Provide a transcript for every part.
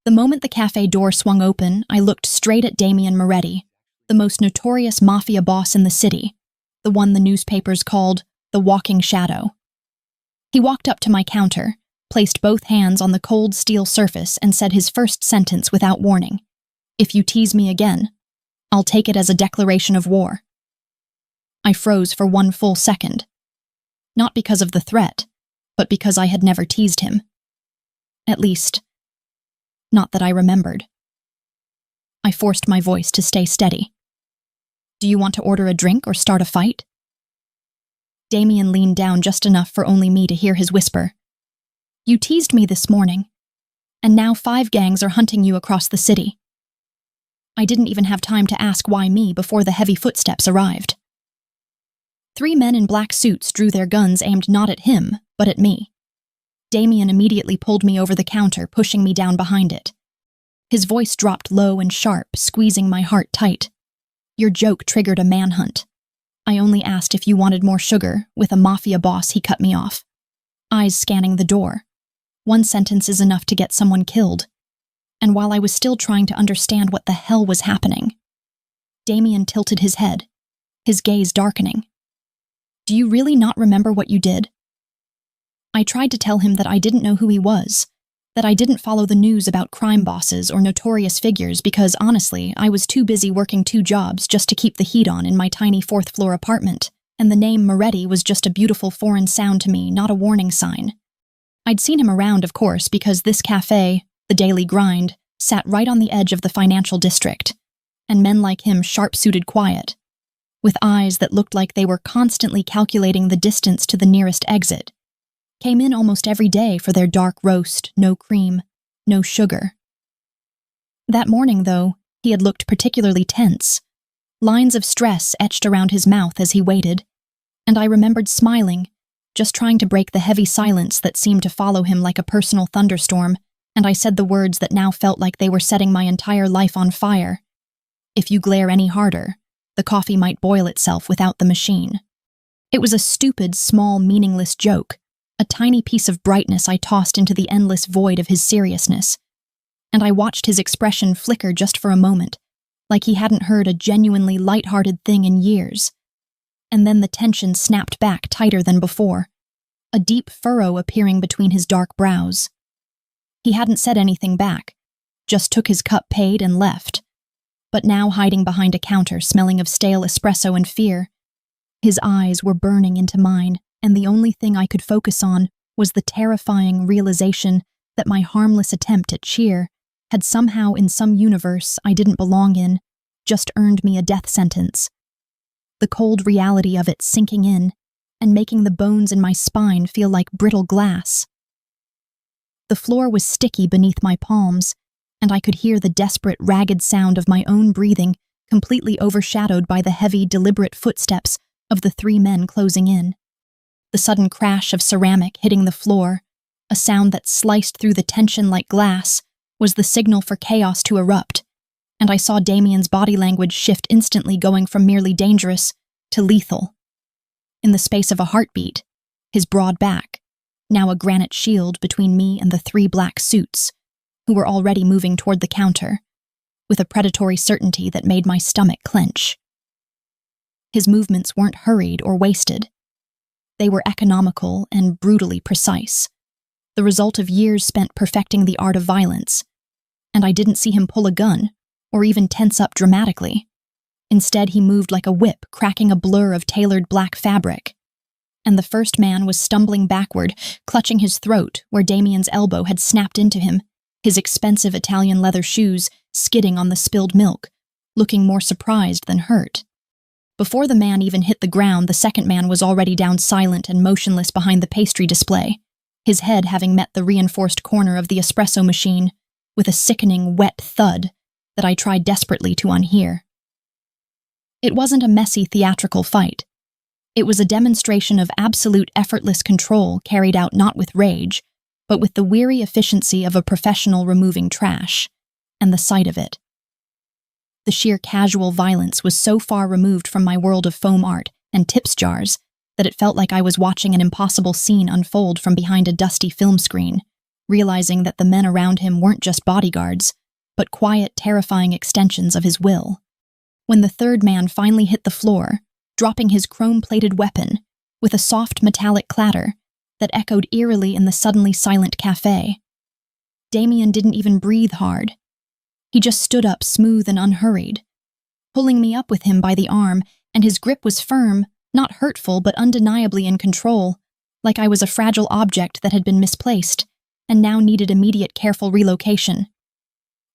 The moment the cafe door swung open, I looked straight at Damien Moretti, the most notorious mafia boss in the city, the one the newspapers called the Walking Shadow. He walked up to my counter, placed both hands on the cold steel surface, and said his first sentence without warning. "If you tease me again, I'll take it as a declaration of war." I froze for 1 full second. Not because of the threat, but because I had never teased him. At least, not that I remembered. I forced my voice to stay steady. "Do you want to order a drink or start a fight?" Damien leaned down just enough for only me to hear his whisper. "You teased me this morning, and now 5 gangs are hunting you across the city." I didn't even have time to ask why me before the heavy footsteps arrived. 3 men in black suits drew their guns aimed not at him, but at me. Damien immediately pulled me over the counter, pushing me down behind it. His voice dropped low and sharp, squeezing my heart tight. "Your joke triggered a manhunt. I only asked if you wanted more sugar. With a mafia boss, he cut me off. Eyes scanning the door. 1 sentence is enough to get someone killed." And while I was still trying to understand what the hell was happening, Damien tilted his head, his gaze darkening. "Do you really not remember what you did?" I tried to tell him that I didn't know who he was, that I didn't follow the news about crime bosses or notorious figures because, honestly, I was too busy working 2 jobs just to keep the heat on in my tiny 4th-floor apartment, and the name Moretti was just a beautiful foreign sound to me, not a warning sign. I'd seen him around, of course, because this cafe, the Daily Grind, sat right on the edge of the financial district, and men like him sharp-suited quiet, with eyes that looked like they were constantly calculating the distance to the nearest exit, came in almost every day for their dark roast, no cream, no sugar. That morning, though, he had looked particularly tense, lines of stress etched around his mouth as he waited, and I remembered smiling, just trying to break the heavy silence that seemed to follow him like a personal thunderstorm, and I said the words that now felt like they were setting my entire life on fire. "If you glare any harder, the coffee might boil itself without the machine." It was a stupid, small, meaningless joke, a tiny piece of brightness I tossed into the endless void of his seriousness, and I watched his expression flicker just for a moment, like he hadn't heard a genuinely light-hearted thing in years. And then the tension snapped back tighter than before, a deep furrow appearing between his dark brows. He hadn't said anything back, just took his cup paid and left, but now hiding behind a counter smelling of stale espresso and fear. His eyes were burning into mine, and the only thing I could focus on was the terrifying realization that my harmless attempt at cheer had somehow, in some universe I didn't belong in, just earned me a death sentence. The cold reality of it sinking in and making the bones in my spine feel like brittle glass. The floor was sticky beneath my palms, and I could hear the desperate, ragged sound of my own breathing, completely overshadowed by the heavy, deliberate footsteps of the 3 men closing in. The sudden crash of ceramic hitting the floor, a sound that sliced through the tension like glass, was the signal for chaos to erupt, and I saw Damien's body language shift instantly, going from merely dangerous to lethal. In the space of a heartbeat, his broad back, now a granite shield between me and the 3 black suits, who were already moving toward the counter, with a predatory certainty that made my stomach clench. His movements weren't hurried or wasted. They were economical and brutally precise, the result of years spent perfecting the art of violence, and I didn't see him pull a gun or even tense up dramatically. Instead, he moved like a whip, cracking a blur of tailored black fabric. And the first man was stumbling backward, clutching his throat where Damien's elbow had snapped into him, his expensive Italian leather shoes skidding on the spilled milk, looking more surprised than hurt. Before the man even hit the ground, the second man was already down silent and motionless behind the pastry display, his head having met the reinforced corner of the espresso machine with a sickening, wet thud that I tried desperately to unhear. It wasn't a messy theatrical fight. It was a demonstration of absolute effortless control carried out not with rage, but with the weary efficiency of a professional removing trash, and the sight of it. The sheer casual violence was so far removed from my world of foam art and tips jars that it felt like I was watching an impossible scene unfold from behind a dusty film screen, realizing that the men around him weren't just bodyguards, but quiet, terrifying extensions of his will. When the third man finally hit the floor, dropping his chrome-plated weapon with a soft metallic clatter that echoed eerily in the suddenly silent cafe, Damien didn't even breathe hard. He just stood up smooth and unhurried, pulling me up with him by the arm, and his grip was firm, not hurtful but undeniably in control, like I was a fragile object that had been misplaced and now needed immediate careful relocation.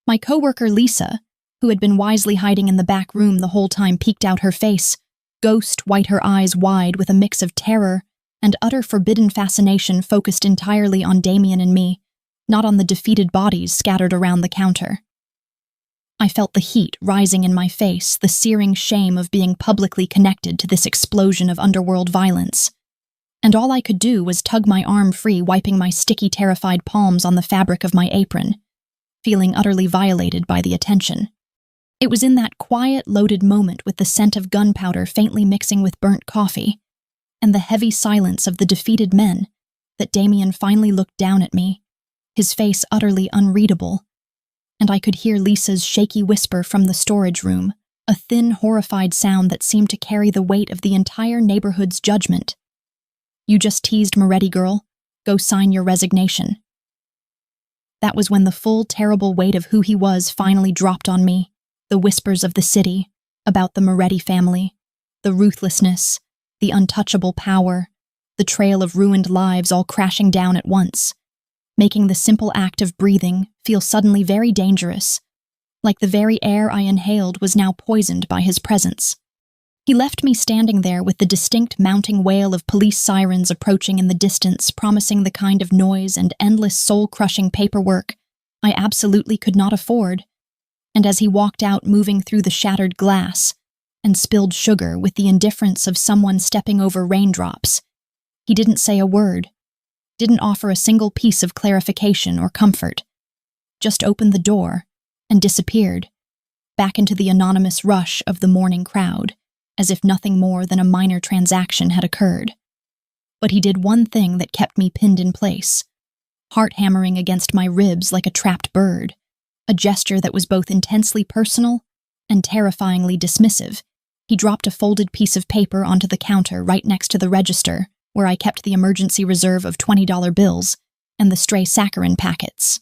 My coworker Lisa, who had been wisely hiding in the back room the whole time, peeked out her face, ghost-white, her eyes wide with a mix of terror and utter forbidden fascination focused entirely on Damien and me, not on the defeated bodies scattered around the counter. I felt the heat rising in my face, the searing shame of being publicly connected to this explosion of underworld violence. And all I could do was tug my arm free, wiping my sticky, terrified palms on the fabric of my apron, feeling utterly violated by the attention. It was in that quiet, loaded moment, with the scent of gunpowder faintly mixing with burnt coffee, and the heavy silence of the defeated men, that Damien finally looked down at me, his face utterly unreadable, and I could hear Lisa's shaky whisper from the storage room, a thin, horrified sound that seemed to carry the weight of the entire neighborhood's judgment. "You just teased Moretti, girl. Go sign your resignation." That was when the full, terrible weight of who he was finally dropped on me, the whispers of the city, about the Moretti family, the ruthlessness, the untouchable power, the trail of ruined lives all crashing down at once, making the simple act of breathing feel suddenly very dangerous, like the very air I inhaled was now poisoned by his presence. He left me standing there with the distinct mounting wail of police sirens approaching in the distance, promising the kind of noise and endless soul-crushing paperwork I absolutely could not afford. And as he walked out, moving through the shattered glass and spilled sugar with the indifference of someone stepping over raindrops, he didn't say a word, didn't offer a single piece of clarification or comfort, just opened the door and disappeared, back into the anonymous rush of the morning crowd, as if nothing more than a minor transaction had occurred. But he did one thing that kept me pinned in place, heart hammering against my ribs like a trapped bird, a gesture that was both intensely personal and terrifyingly dismissive. He dropped a folded piece of paper onto the counter right next to the register, where I kept the emergency reserve of $20 bills and the stray saccharin packets.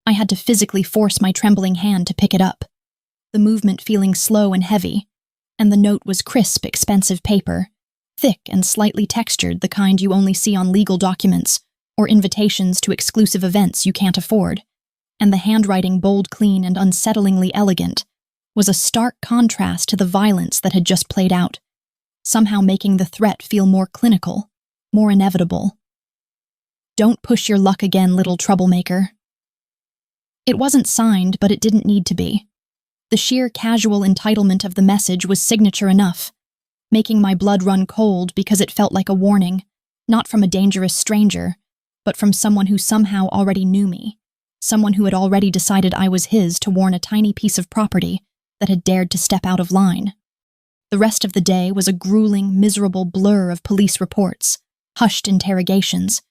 I had to physically force my trembling hand to pick it up, the movement feeling slow and heavy, and the note was crisp, expensive paper, thick and slightly textured, the kind you only see on legal documents or invitations to exclusive events you can't afford, and the handwriting, bold, clean, and unsettlingly elegant, was a stark contrast to the violence that had just played out, somehow making the threat feel more clinical, more inevitable. "Don't push your luck again, little troublemaker." It wasn't signed, but it didn't need to be. The sheer casual entitlement of the message was signature enough, making my blood run cold because it felt like a warning, not from a dangerous stranger, but from someone who somehow already knew me, someone who had already decided I was his to warn a tiny piece of property that had dared to step out of line. The rest of the day was a grueling, miserable blur of police reports, hushed interrogations,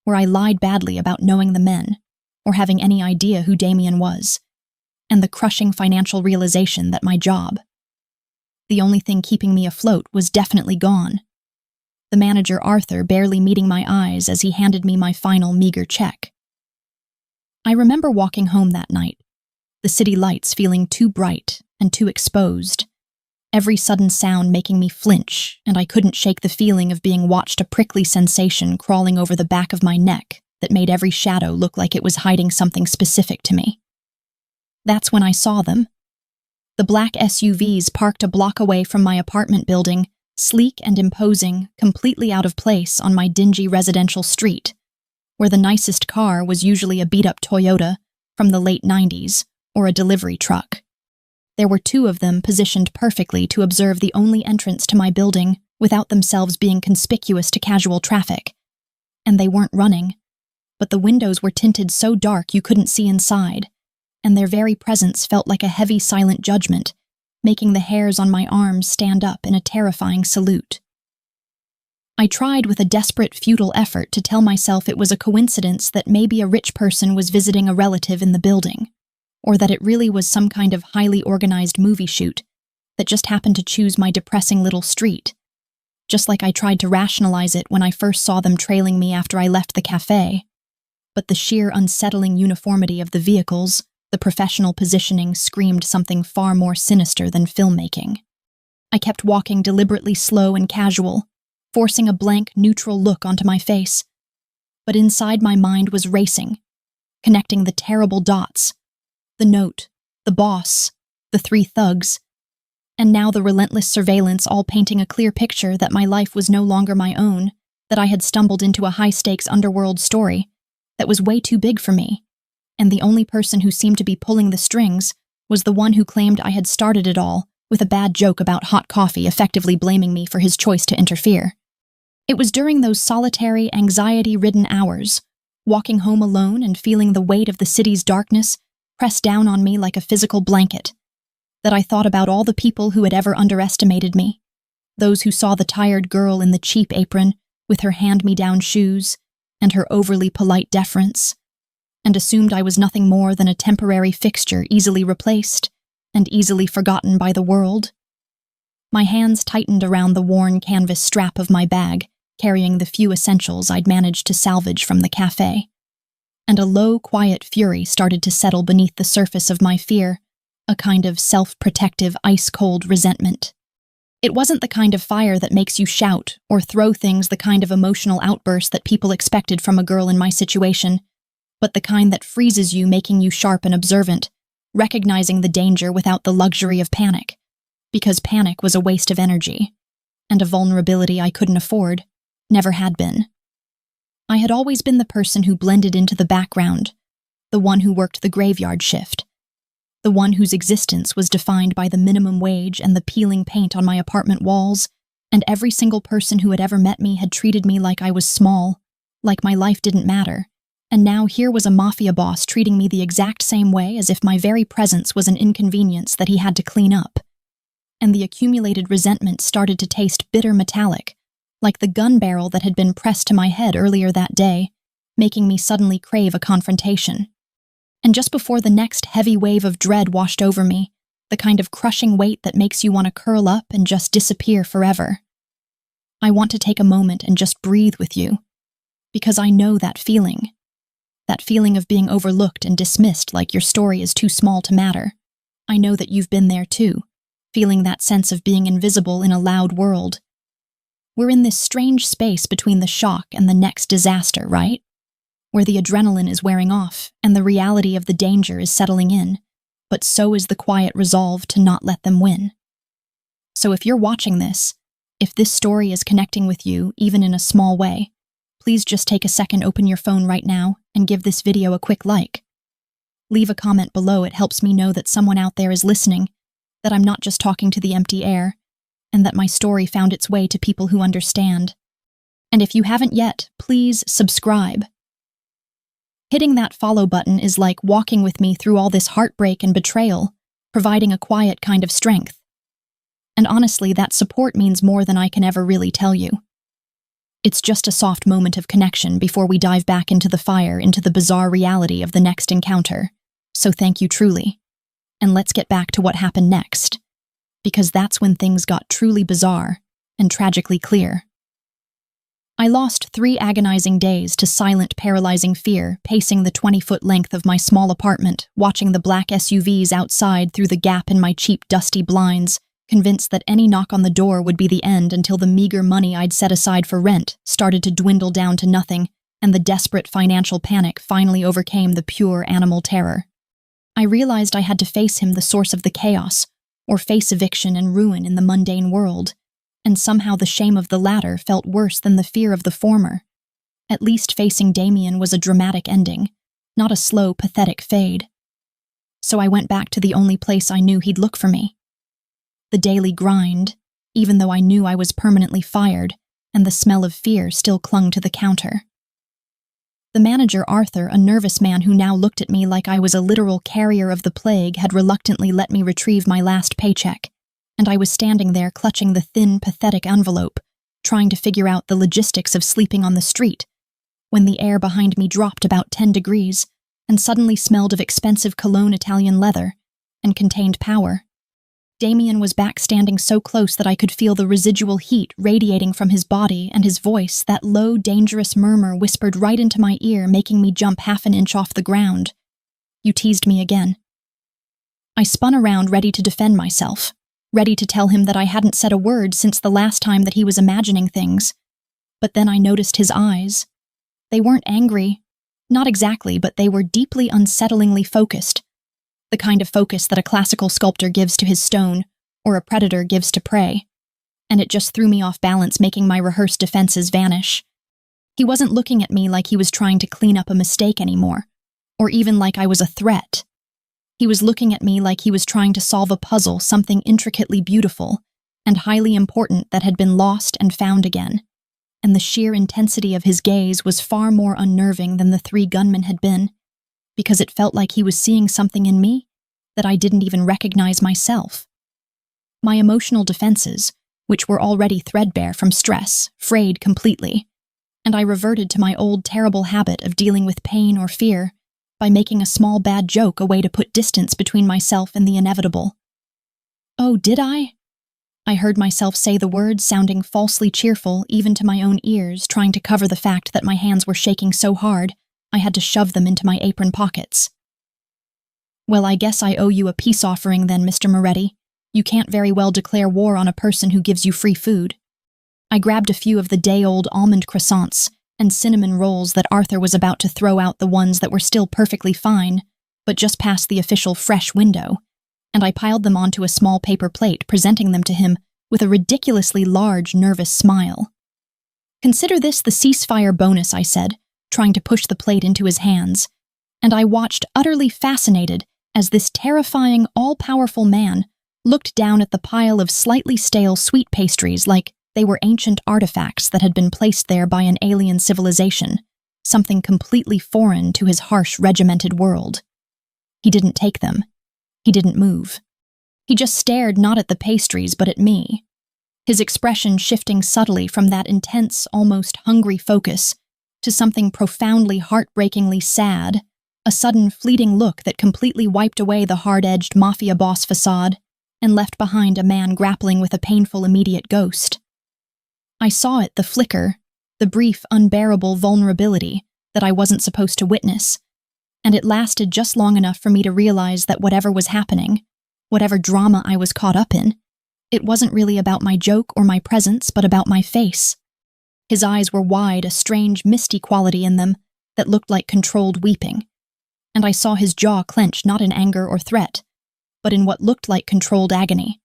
where I lied badly about knowing the men, or having any idea who Damien was, and the crushing financial realization that my job, the only thing keeping me afloat, was definitely gone. The manager, Arthur, barely meeting my eyes as he handed me my final meager check. I remember walking home that night, the city lights feeling too bright and too exposed, every sudden sound making me flinch, and I couldn't shake the feeling of being watched, a prickly sensation crawling over the back of my neck that made every shadow look like it was hiding something specific to me. That's when I saw them. The black SUVs parked a block away from my apartment building, sleek and imposing, completely out of place on my dingy residential street, where the nicest car was usually a beat-up Toyota from the late 90s or a delivery truck. There were two of them positioned perfectly to observe the only entrance to my building without themselves being conspicuous to casual traffic. And they weren't running, but the windows were tinted so dark you couldn't see inside, and their very presence felt like a heavy, silent judgment, making the hairs on my arms stand up in a terrifying salute. I tried with a desperate, futile effort to tell myself it was a coincidence that maybe a rich person was visiting a relative in the building, or that it really was some kind of highly organized movie shoot that just happened to choose my depressing little street. Just like I tried to rationalize it when I first saw them trailing me after I left the cafe. But the sheer unsettling uniformity of the vehicles, the professional positioning, screamed something far more sinister than filmmaking. I kept walking deliberately slow and casual, forcing a blank, neutral look onto my face. But inside my mind was racing, connecting the terrible dots. The note, the boss, the three thugs, and now the relentless surveillance, all painting a clear picture that my life was no longer my own, that I had stumbled into a high-stakes underworld story that was way too big for me, and the only person who seemed to be pulling the strings was the one who claimed I had started it all with a bad joke about hot coffee, effectively blaming me for his choice to interfere. It was during those solitary, anxiety-ridden hours, walking home alone and feeling the weight of the city's darkness pressed down on me like a physical blanket, that I thought about all the people who had ever underestimated me, those who saw the tired girl in the cheap apron with her hand-me-down shoes and her overly polite deference, and assumed I was nothing more than a temporary fixture easily replaced and easily forgotten by the world. My hands tightened around the worn canvas strap of my bag, carrying the few essentials I'd managed to salvage from the cafe, and a low, quiet fury started to settle beneath the surface of my fear, a kind of self-protective, ice-cold resentment. It wasn't the kind of fire that makes you shout or throw things, the kind of emotional outburst that people expected from a girl in my situation, but the kind that freezes you, making you sharp and observant, recognizing the danger without the luxury of panic, because panic was a waste of energy, and a vulnerability I couldn't afford, never had been. I had always been the person who blended into the background, the one who worked the graveyard shift, the one whose existence was defined by the minimum wage and the peeling paint on my apartment walls, and every single person who had ever met me had treated me like I was small, like my life didn't matter, and now here was a mafia boss treating me the exact same way, as if my very presence was an inconvenience that he had to clean up. And the accumulated resentment started to taste bitter metallic, like the gun barrel that had been pressed to my head earlier that day, making me suddenly crave a confrontation. And just before the next heavy wave of dread washed over me, the kind of crushing weight that makes you want to curl up and just disappear forever, I want to take a moment and just breathe with you, because I know that feeling of being overlooked and dismissed like your story is too small to matter. I know that you've been there too, feeling that sense of being invisible in a loud world. We're in this strange space between the shock and the next disaster, right? Where the adrenaline is wearing off and the reality of the danger is settling in, but so is the quiet resolve to not let them win. So if you're watching this, if this story is connecting with you, even in a small way, please just take a second, open your phone right now, and give this video a quick like. Leave a comment below, it helps me know that someone out there is listening, that I'm not just talking to the empty air, and that my story found its way to people who understand. And if you haven't yet, please subscribe. Hitting that follow button is like walking with me through all this heartbreak and betrayal, providing a quiet kind of strength. And honestly, that support means more than I can ever really tell you. It's just a soft moment of connection before we dive back into the fire, into the bizarre reality of the next encounter. So thank you truly. And let's get back to what happened next, because that's when things got truly bizarre and tragically clear. I lost 3 agonizing days to silent, paralyzing fear, pacing the 20-foot length of my small apartment, watching the black SUVs outside through the gap in my cheap, dusty blinds, convinced that any knock on the door would be the end, until the meager money I'd set aside for rent started to dwindle down to nothing, and the desperate financial panic finally overcame the pure animal terror. I realized I had to face him, the source of the chaos, or face eviction and ruin in the mundane world, and somehow the shame of the latter felt worse than the fear of the former. At least facing Damien was a dramatic ending, not a slow, pathetic fade. So I went back to the only place I knew he'd look for me. The daily grind, even though I knew I was permanently fired, and the smell of fear still clung to the counter. The manager, Arthur, a nervous man who now looked at me like I was a literal carrier of the plague, had reluctantly let me retrieve my last paycheck, and I was standing there clutching the thin, pathetic envelope, trying to figure out the logistics of sleeping on the street, when the air behind me dropped about 10 degrees and suddenly smelled of expensive cologne Italian leather and contained power. Damien was back standing so close that I could feel the residual heat radiating from his body, and his voice, that low, dangerous murmur, whispered right into my ear, making me jump half an inch off the ground. "You teased me again." I spun around, ready to defend myself, ready to tell him that I hadn't said a word since the last time that he was imagining things. But then I noticed his eyes. They weren't angry. Not exactly, but they were deeply unsettlingly focused. The kind of focus that a classical sculptor gives to his stone, or a predator gives to prey. And it just threw me off balance, making my rehearsed defenses vanish. He wasn't looking at me like he was trying to clean up a mistake anymore, or even like I was a threat. He was looking at me like he was trying to solve a puzzle, something intricately beautiful and highly important that had been lost and found again. And the sheer intensity of his gaze was far more unnerving than the 3 gunmen had been, because it felt like he was seeing something in me that I didn't even recognize myself. My emotional defenses, which were already threadbare from stress, frayed completely, and I reverted to my old terrible habit of dealing with pain or fear by making a small bad joke a way to put distance between myself and the inevitable. "Oh, did I?" I heard myself say the words, sounding falsely cheerful even to my own ears, trying to cover the fact that my hands were shaking so hard I had to shove them into my apron pockets. "Well, I guess I owe you a peace offering then, Mr. Moretti. You can't very well declare war on a person who gives you free food." I grabbed a few of the day-old almond croissants and cinnamon rolls that Arthur was about to throw out, the ones that were still perfectly fine, but just past the official fresh window, and I piled them onto a small paper plate, presenting them to him with a ridiculously large, nervous smile. "Consider this the ceasefire bonus," I said, trying to push the plate into his hands, and I watched, utterly fascinated, as this terrifying, all-powerful man looked down at the pile of slightly stale sweet pastries like they were ancient artifacts that had been placed there by an alien civilization, something completely foreign to his harsh, regimented world. He didn't take them. He didn't move. He just stared not at the pastries but at me, his expression shifting subtly from that intense, almost hungry focus to something profoundly, heartbreakingly sad, a sudden, fleeting look that completely wiped away the hard-edged Mafia boss facade and left behind a man grappling with a painful, immediate ghost. I saw it, the flicker, the brief, unbearable vulnerability that I wasn't supposed to witness, and it lasted just long enough for me to realize that whatever was happening, whatever drama I was caught up in, it wasn't really about my joke or my presence, but about my face. His eyes were wide, a strange, misty quality in them that looked like controlled weeping, and I saw his jaw clench not in anger or threat, but in what looked like controlled agony.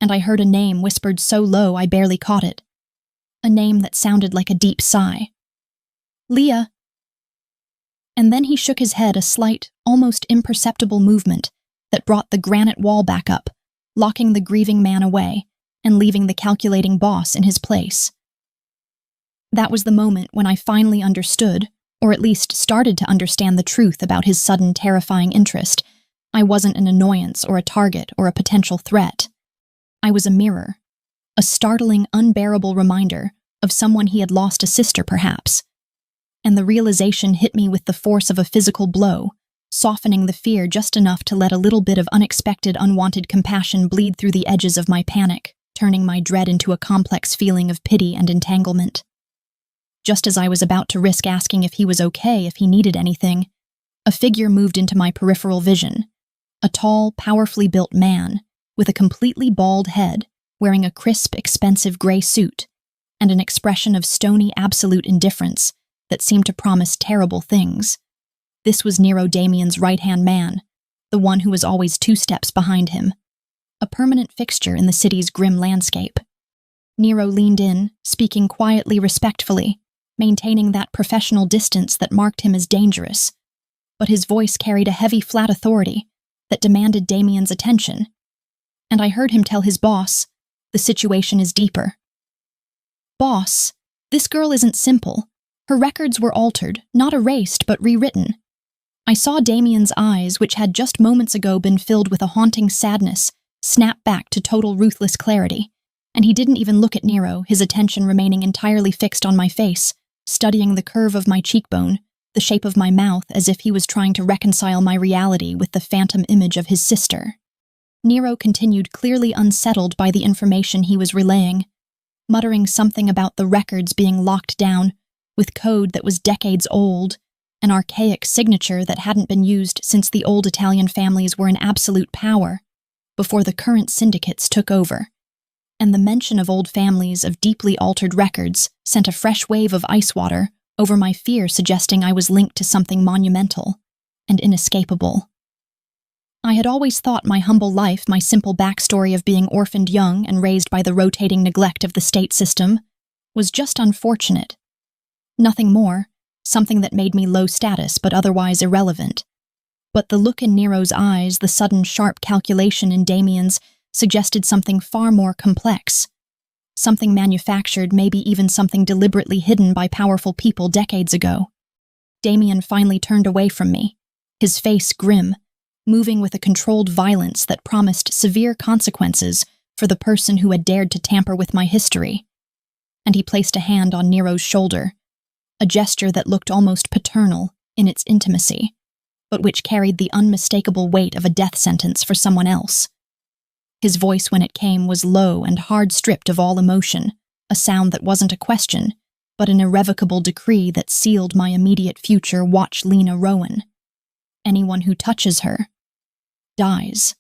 And I heard a name whispered so low I barely caught it, a name that sounded like a deep sigh. "Leah." And then he shook his head, a slight, almost imperceptible movement that brought the granite wall back up, locking the grieving man away and leaving the calculating boss in his place. That was the moment when I finally understood, or at least started to understand, the truth about his sudden, terrifying interest. I wasn't an annoyance or a target or a potential threat. I was a mirror, a startling, unbearable reminder of someone he had lost, a sister perhaps. And the realization hit me with the force of a physical blow, softening the fear just enough to let a little bit of unexpected, unwanted compassion bleed through the edges of my panic, turning my dread into a complex feeling of pity and entanglement. Just as I was about to risk asking if he was okay, if he needed anything, a figure moved into my peripheral vision, a tall, powerfully built man with a completely bald head, wearing a crisp, expensive gray suit, and an expression of stony, absolute indifference that seemed to promise terrible things. This was Nero Damien's right-hand man, the one who was always 2 steps behind him, a permanent fixture in the city's grim landscape. Nero leaned in, speaking quietly, respectfully, maintaining that professional distance that marked him as dangerous, but his voice carried a heavy, flat authority that demanded Damien's attention, and I heard him tell his boss, "The situation is deeper." "Boss, this girl isn't simple. Her records were altered, not erased, but rewritten." I saw Damien's eyes, which had just moments ago been filled with a haunting sadness, snap back to total, ruthless clarity, And he didn't even look at Nero, his attention remaining entirely fixed on my face, studying the curve of my cheekbone, the shape of my mouth, as if he was trying to reconcile my reality with the phantom image of his sister. Nero continued, clearly unsettled by the information he was relaying, muttering something about the records being locked down, with code that was decades old, an archaic signature that hadn't been used since the old Italian families were in absolute power, before the current syndicates took over. And the mention of old families of deeply altered records sent a fresh wave of ice water over my fear, suggesting I was linked to something monumental and inescapable. I had always thought my humble life, my simple backstory of being orphaned young and raised by the rotating neglect of the state system, was just unfortunate. Nothing more, something that made me low status but otherwise irrelevant. But the look in Nero's eyes, the sudden sharp calculation in Damien's, suggested something far more complex. Something manufactured, maybe even something deliberately hidden by powerful people decades ago. Damien finally turned away from me, his face grim, moving with a controlled violence that promised severe consequences for the person who had dared to tamper with my history. And he placed a hand on Nero's shoulder, a gesture that looked almost paternal in its intimacy, but which carried the unmistakable weight of a death sentence for someone else. His voice, when it came, was low and hard, stripped of all emotion, a sound that wasn't a question, but an irrevocable decree that sealed my immediate future. Watch Lena Rowan. Anyone who touches her dies.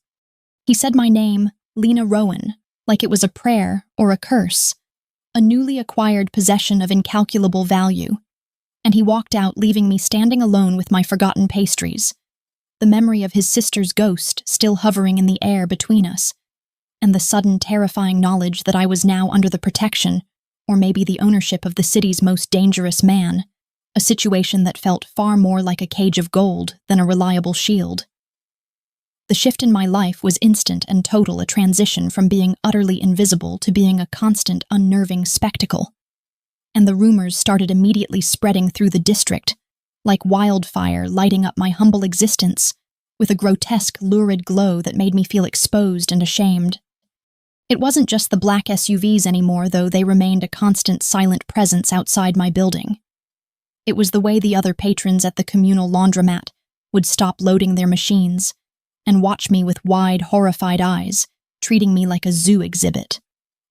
He said my name, Lena Rowan, like it was a prayer or a curse, a newly acquired possession of incalculable value. And he walked out, leaving me standing alone with my forgotten pastries, the memory of his sister's ghost still hovering in the air between us, and the sudden terrifying knowledge that I was now under the protection, or maybe the ownership, of the city's most dangerous man, a situation that felt far more like a cage of gold than a reliable shield. The shift in my life was instant and total, a transition from being utterly invisible to being a constant, unnerving spectacle. And the rumors started immediately spreading through the district, like wildfire, lighting up my humble existence with a grotesque, lurid glow that made me feel exposed and ashamed. It wasn't just the black SUVs anymore, though they remained a constant, silent presence outside my building. It was the way the other patrons at the communal laundromat would stop loading their machines and watch me with wide, horrified eyes, treating me like a zoo exhibit,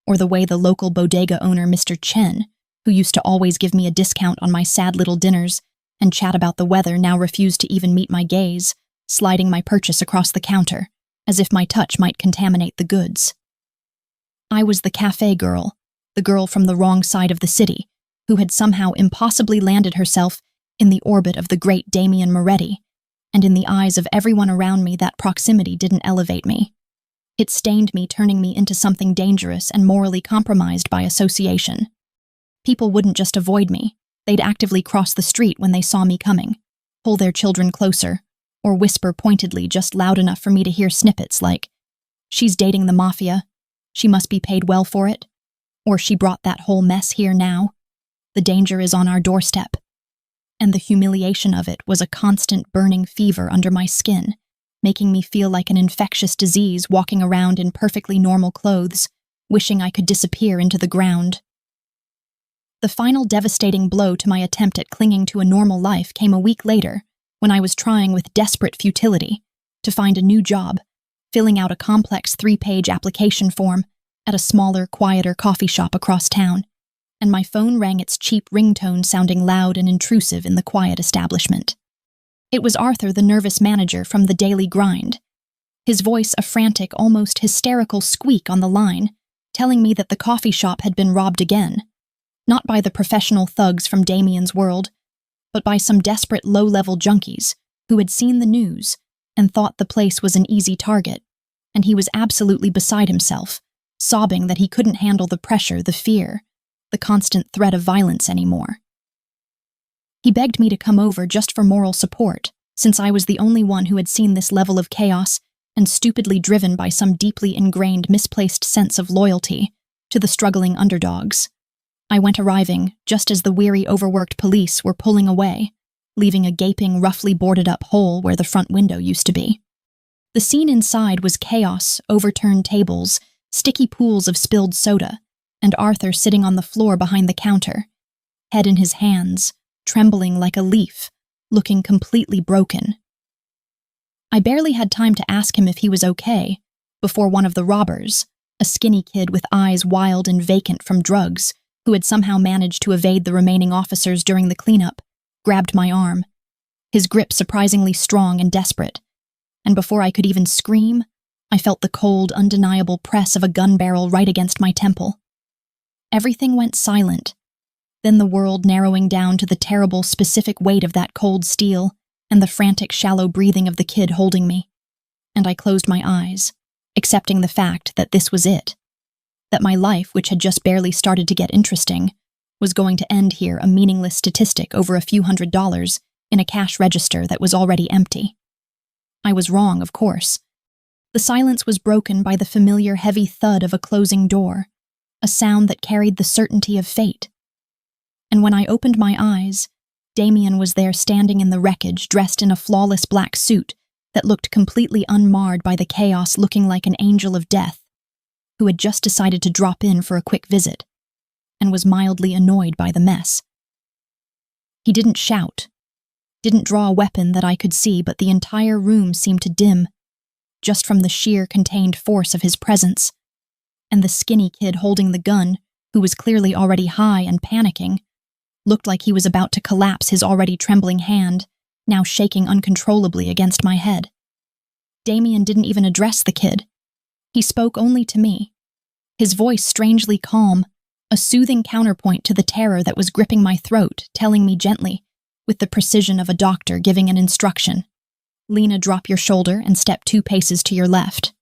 or the way the local bodega owner, Mr. Chen, who used to always give me a discount on my sad little dinners and chat about the weather, now refused to even meet my gaze, sliding my purchase across the counter, as if my touch might contaminate the goods. I was the cafe girl, the girl from the wrong side of the city, who had somehow impossibly landed herself in the orbit of the great Damien Moretti, and in the eyes of everyone around me that proximity didn't elevate me. It stained me, turning me into something dangerous and morally compromised by association. People wouldn't just avoid me, they'd actively cross the street when they saw me coming, pull their children closer, or whisper pointedly just loud enough for me to hear snippets like, "She's dating the Mafia, she must be paid well for it," or "She brought that whole mess here now, the danger is on our doorstep." And the humiliation of it was a constant burning fever under my skin, making me feel like an infectious disease walking around in perfectly normal clothes, wishing I could disappear into the ground. The final devastating blow to my attempt at clinging to a normal life came a week later, when I was trying with desperate futility to find a new job, filling out a complex 3-page application form at a smaller, quieter coffee shop across town, and my phone rang, its cheap ringtone sounding loud and intrusive in the quiet establishment. It was Arthur, the nervous manager from the Daily Grind, his voice a frantic, almost hysterical squeak on the line, telling me that the coffee shop had been robbed again, not by the professional thugs from Damien's world, but by some desperate low-level junkies who had seen the news and thought the place was an easy target, and he was absolutely beside himself, sobbing that he couldn't handle the pressure, the fear, the constant threat of violence anymore. He begged me to come over just for moral support, since I was the only one who had seen this level of chaos and stupidly driven by some deeply ingrained, misplaced sense of loyalty to the struggling underdogs. I went arriving just as the weary, overworked police were pulling away, leaving a gaping, roughly boarded-up hole where the front window used to be. The scene inside was chaos, overturned tables, sticky pools of spilled soda, and Arthur sitting on the floor behind the counter, head in his hands, trembling like a leaf, looking completely broken. I barely had time to ask him if he was okay before one of the robbers, a skinny kid with eyes wild and vacant from drugs, who had somehow managed to evade the remaining officers during the cleanup, grabbed my arm, his grip surprisingly strong and desperate, and before I could even scream, I felt the cold, undeniable press of a gun barrel right against my temple. Everything went silent, then the world narrowing down to the terrible, specific weight of that cold steel and the frantic, shallow breathing of the kid holding me. And I closed my eyes, accepting the fact that this was it, that my life, which had just barely started to get interesting, was going to end here, a meaningless statistic over a few $100s in a cash register that was already empty. I was wrong, of course. The silence was broken by the familiar heavy thud of a closing door, a sound that carried the certainty of fate. And when I opened my eyes, Damien was there standing in the wreckage, dressed in a flawless black suit that looked completely unmarred by the chaos, looking like an angel of death, who had just decided to drop in for a quick visit, and was mildly annoyed by the mess. He didn't shout, didn't draw a weapon that I could see, but the entire room seemed to dim, just from the sheer contained force of his presence, and the skinny kid holding the gun, who was clearly already high and panicking, looked like he was about to collapse, his already trembling hand, now shaking uncontrollably against my head. Damien didn't even address the kid. He spoke only to me, his voice strangely calm, a soothing counterpoint to the terror that was gripping my throat, telling me gently, with the precision of a doctor giving an instruction, "Lena, drop your shoulder and step 2 paces to your left."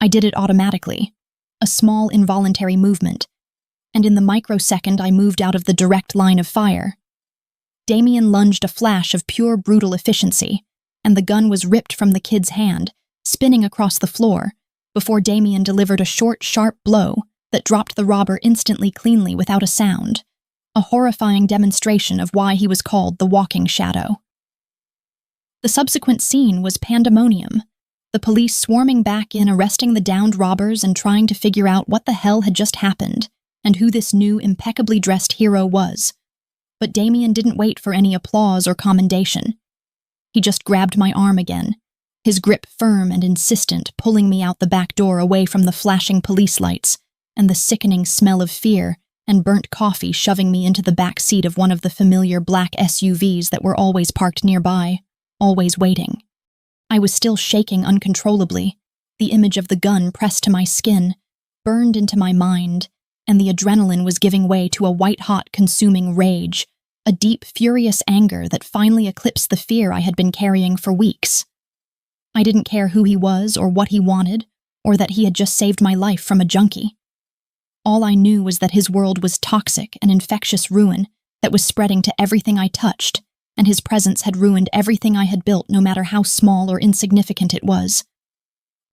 I did it automatically, a small involuntary movement, and in the microsecond I moved out of the direct line of fire. Damien lunged a flash of pure brutal efficiency, and the gun was ripped from the kid's hand, spinning across the floor, before Damien delivered a short, sharp blow that dropped the robber instantly cleanly without a sound, a horrifying demonstration of why he was called the Walking Shadow. The subsequent scene was pandemonium, the police swarming back in, arresting the downed robbers and trying to figure out what the hell had just happened and who this new, impeccably dressed hero was. But Damien didn't wait for any applause or commendation. He just grabbed my arm again, his grip firm and insistent, pulling me out the back door away from the flashing police lights and the sickening smell of fear and burnt coffee, shoving me into the back seat of one of the familiar black SUVs that were always parked nearby, always waiting. I was still shaking uncontrollably, the image of the gun pressed to my skin, burned into my mind, and the adrenaline was giving way to a white-hot, consuming rage, a deep, furious anger that finally eclipsed the fear I had been carrying for weeks. I didn't care who he was or what he wanted, or that he had just saved my life from a junkie. All I knew was that his world was toxic and infectious ruin that was spreading to everything I touched, and his presence had ruined everything I had built, no matter how small or insignificant it was.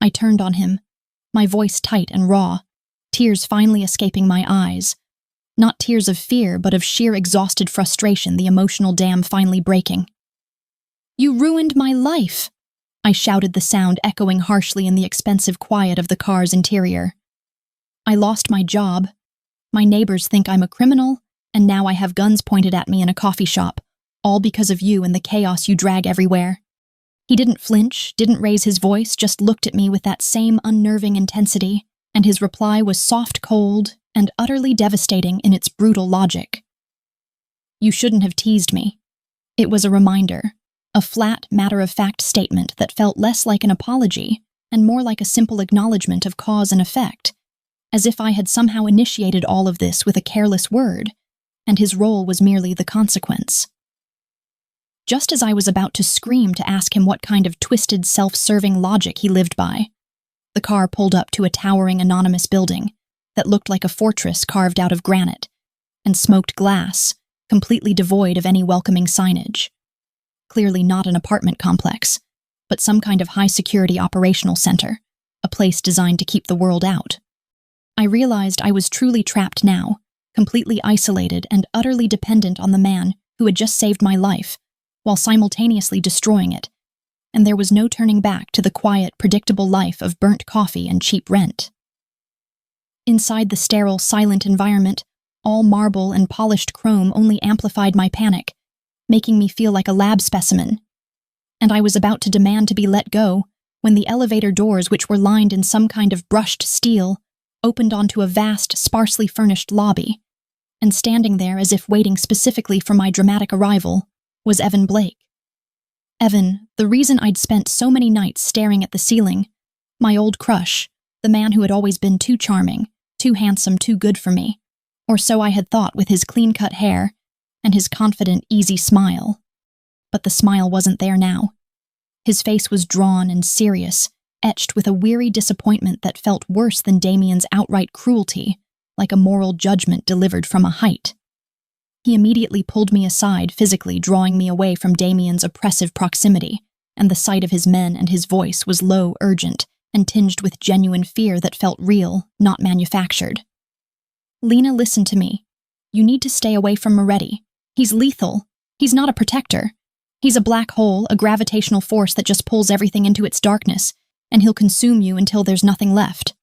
I turned on him, my voice tight and raw, tears finally escaping my eyes. Not tears of fear, but of sheer exhausted frustration, the emotional dam finally breaking. "You ruined my life!" I shouted, the sound echoing harshly in the expensive quiet of the car's interior. "I lost my job. My neighbors think I'm a criminal, and now I have guns pointed at me in a coffee shop, all because of you and the chaos you drag everywhere." He didn't flinch, didn't raise his voice, just looked at me with that same unnerving intensity, and his reply was soft, cold, and utterly devastating in its brutal logic. "You shouldn't have teased me." It was a reminder, a flat, matter-of-fact statement that felt less like an apology and more like a simple acknowledgement of cause and effect, as if I had somehow initiated all of this with a careless word, and his role was merely the consequence. Just as I was about to scream to ask him what kind of twisted, self-serving logic he lived by, the car pulled up to a towering, anonymous building that looked like a fortress carved out of granite and smoked glass, completely devoid of any welcoming signage. Clearly not an apartment complex, but some kind of high-security operational center, a place designed to keep the world out. I realized I was truly trapped now, completely isolated and utterly dependent on the man who had just saved my life, while simultaneously destroying it, and there was no turning back to the quiet, predictable life of burnt coffee and cheap rent. Inside the sterile, silent environment, all marble and polished chrome only amplified my panic, making me feel like a lab specimen. And I was about to demand to be let go when the elevator doors, which were lined in some kind of brushed steel, opened onto a vast, sparsely furnished lobby, and standing there as if waiting specifically for my dramatic arrival was Evan Blake. Evan, the reason I'd spent so many nights staring at the ceiling, my old crush, the man who had always been too charming, too handsome, too good for me, or so I had thought with his clean-cut hair and his confident, easy smile. But the smile wasn't there now. His face was drawn and serious, etched with a weary disappointment that felt worse than Damien's outright cruelty, like a moral judgment delivered from a height. He immediately pulled me aside, physically drawing me away from Damien's oppressive proximity, and the sight of his men and his voice was low, urgent, and tinged with genuine fear that felt real, not manufactured. "Lena, listen to me. You need to stay away from Moretti. He's lethal. He's not a protector. He's a black hole, a gravitational force that just pulls everything into its darkness, and he'll consume you until there's nothing left."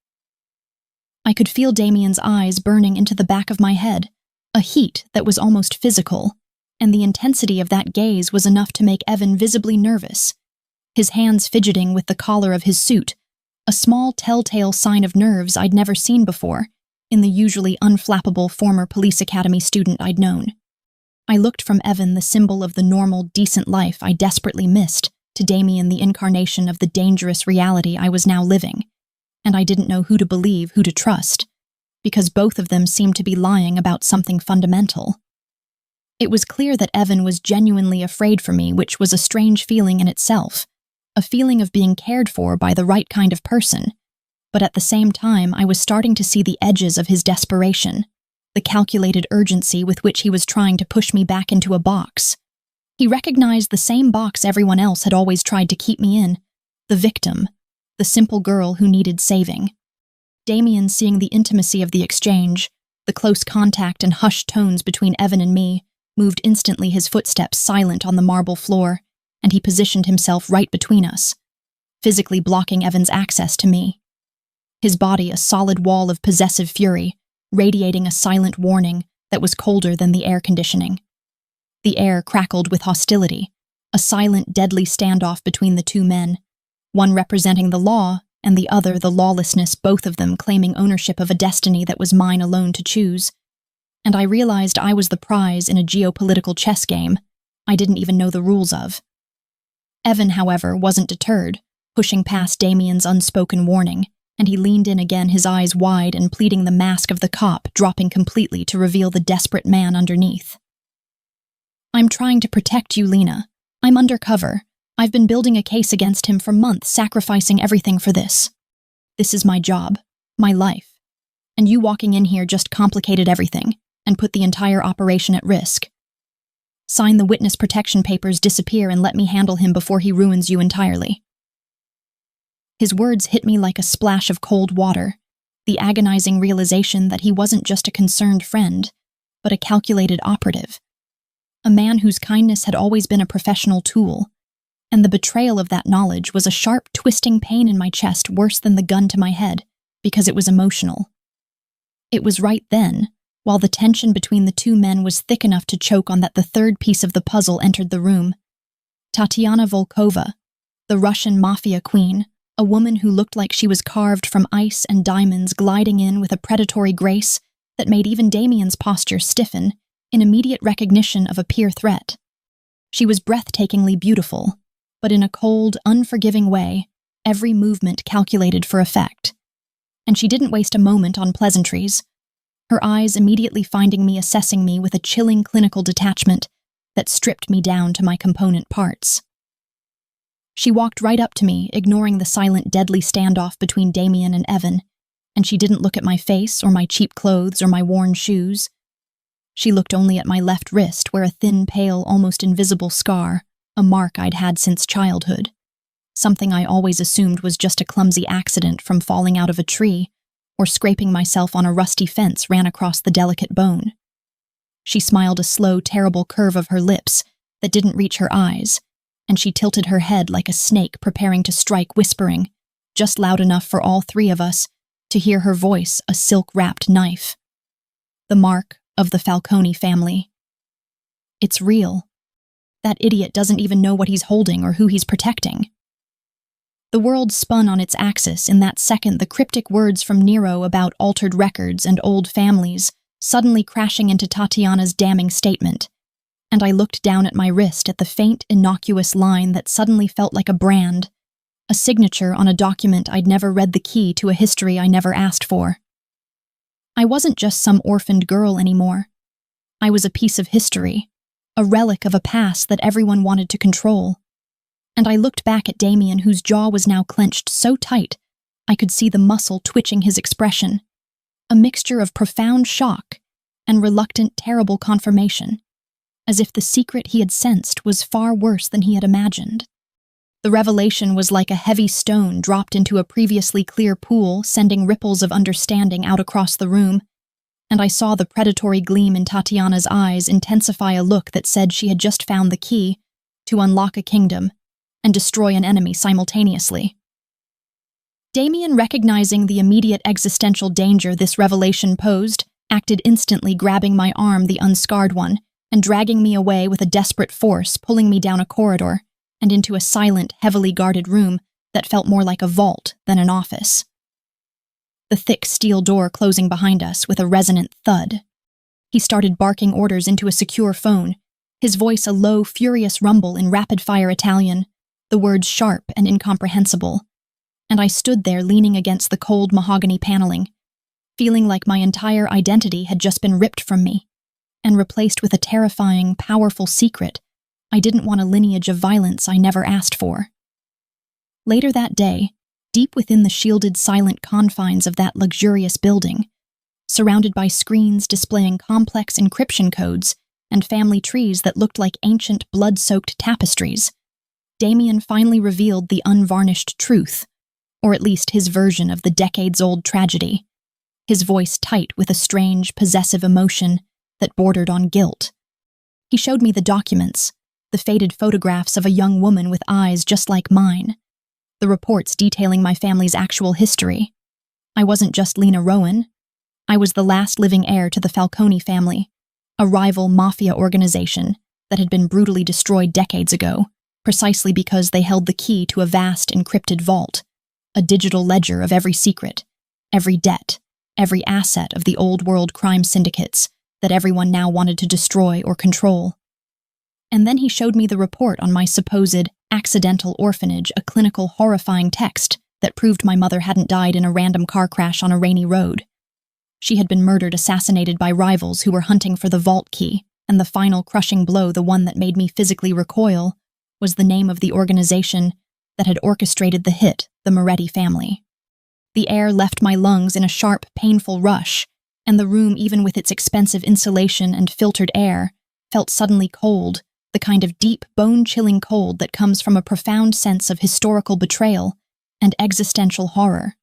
I could feel Damien's eyes burning into the back of my head, a heat that was almost physical, and the intensity of that gaze was enough to make Evan visibly nervous, his hands fidgeting with the collar of his suit, a small telltale sign of nerves I'd never seen before in the usually unflappable former police academy student I'd known. I looked from Evan, the symbol of the normal, decent life I desperately missed, to Damien, the incarnation of the dangerous reality I was now living, and I didn't know who to believe, who to trust, because both of them seemed to be lying about something fundamental. It was clear that Evan was genuinely afraid for me, which was a strange feeling in itself, a feeling of being cared for by the right kind of person, but at the same time I was starting to see the edges of his desperation, the calculated urgency with which he was trying to push me back into a box. He recognized the same box everyone else had always tried to keep me in, the victim, the simple girl who needed saving. Damien, seeing the intimacy of the exchange, the close contact and hushed tones between Evan and me, moved instantly, his footsteps silent on the marble floor, and he positioned himself right between us, physically blocking Evan's access to me. His body a solid wall of possessive fury, radiating a silent warning that was colder than the air conditioning. The air crackled with hostility, a silent, deadly standoff between the two men, one representing the law and the other the lawlessness, both of them claiming ownership of a destiny that was mine alone to choose. And I realized I was the prize in a geopolitical chess game I didn't even know the rules of. Evan, however, wasn't deterred, pushing past Damien's unspoken warning, and he leaned in again, his eyes wide and pleading, the mask of the cop dropping completely to reveal the desperate man underneath. "I'm trying to protect you, Lena. I'm undercover. I've been building a case against him for months, sacrificing everything for this. This is my job, my life. And you walking in here just complicated everything and put the entire operation at risk. Sign the witness protection papers, disappear, and let me handle him before he ruins you entirely." His words hit me like a splash of cold water, the agonizing realization that he wasn't just a concerned friend, but a calculated operative. A man whose kindness had always been a professional tool, and the betrayal of that knowledge was a sharp, twisting pain in my chest, worse than the gun to my head, because it was emotional. It was right then, while the tension between the two men was thick enough to choke on, that the third piece of the puzzle entered the room. Tatiana Volkova, the Russian Mafia queen, a woman who looked like she was carved from ice and diamonds, gliding in with a predatory grace that made even Damien's posture stiffen in immediate recognition of a peer threat. She was breathtakingly beautiful, but in a cold, unforgiving way, every movement calculated for effect. And she didn't waste a moment on pleasantries, her eyes immediately finding me, assessing me with a chilling clinical detachment that stripped me down to my component parts. She walked right up to me, ignoring the silent, deadly standoff between Damien and Evan, and she didn't look at my face or my cheap clothes or my worn shoes. She looked only at my left wrist, where a thin, pale, almost invisible scar, a mark I'd had since childhood, something I always assumed was just a clumsy accident from falling out of a tree or scraping myself on a rusty fence, ran across the delicate bone. She smiled, a slow, terrible curve of her lips that didn't reach her eyes, and she tilted her head like a snake preparing to strike, whispering, just loud enough for all three of us to hear her voice a silk-wrapped knife. The mark of the Falcone family. It's real. That idiot doesn't even know what he's holding or who he's protecting. The world spun on its axis in that second, the cryptic words from Nero about altered records and old families suddenly crashing into Tatiana's damning statement, and I looked down at my wrist at the faint, innocuous line that suddenly felt like a brand, a signature on a document I'd never read, the key to a history I never asked for. I wasn't just some orphaned girl anymore. I was a piece of history, a relic of a past that everyone wanted to control. And I looked back at Damien, whose jaw was now clenched so tight I could see the muscle twitching his expression, a mixture of profound shock and reluctant, terrible confirmation, as if the secret he had sensed was far worse than he had imagined. The revelation was like a heavy stone dropped into a previously clear pool, sending ripples of understanding out across the room, and I saw the predatory gleam in Tatiana's eyes intensify, a look that said she had just found the key to unlock a kingdom and destroy an enemy simultaneously. Damien, recognizing the immediate existential danger this revelation posed, acted instantly, grabbing my arm, the unscarred one, and dragging me away with a desperate force, pulling me down a corridor and into a silent, heavily guarded room that felt more like a vault than an office. The thick steel door closing behind us with a resonant thud. He started barking orders into a secure phone, his voice a low, furious rumble in rapid-fire Italian, the words sharp and incomprehensible, and I stood there leaning against the cold mahogany paneling, feeling like my entire identity had just been ripped from me and replaced with a terrifying, powerful secret. I didn't want a lineage of violence I never asked for. Later that day, deep within the shielded, silent confines of that luxurious building, surrounded by screens displaying complex encryption codes and family trees that looked like ancient, blood-soaked tapestries, Damien finally revealed the unvarnished truth, or at least his version of the decades-old tragedy, his voice tight with a strange, possessive emotion that bordered on guilt. He showed me the documents, the faded photographs of a young woman with eyes just like mine, the reports detailing my family's actual history. I wasn't just Lena Rowan. I was the last living heir to the Falcone family, a rival mafia organization that had been brutally destroyed decades ago, precisely because they held the key to a vast encrypted vault, a digital ledger of every secret, every debt, every asset of the old-world crime syndicates that everyone now wanted to destroy or control. And then he showed me the report on my supposed accidental orphanage, a clinical, horrifying text that proved my mother hadn't died in a random car crash on a rainy road. She had been murdered, assassinated by rivals who were hunting for the vault key, and the final crushing blow, the one that made me physically recoil, was the name of the organization that had orchestrated the hit, the Moretti family. The air left my lungs in a sharp, painful rush, and the room, even with its expensive insulation and filtered air, felt suddenly cold, the kind of deep, bone-chilling cold that comes from a profound sense of historical betrayal and existential horror.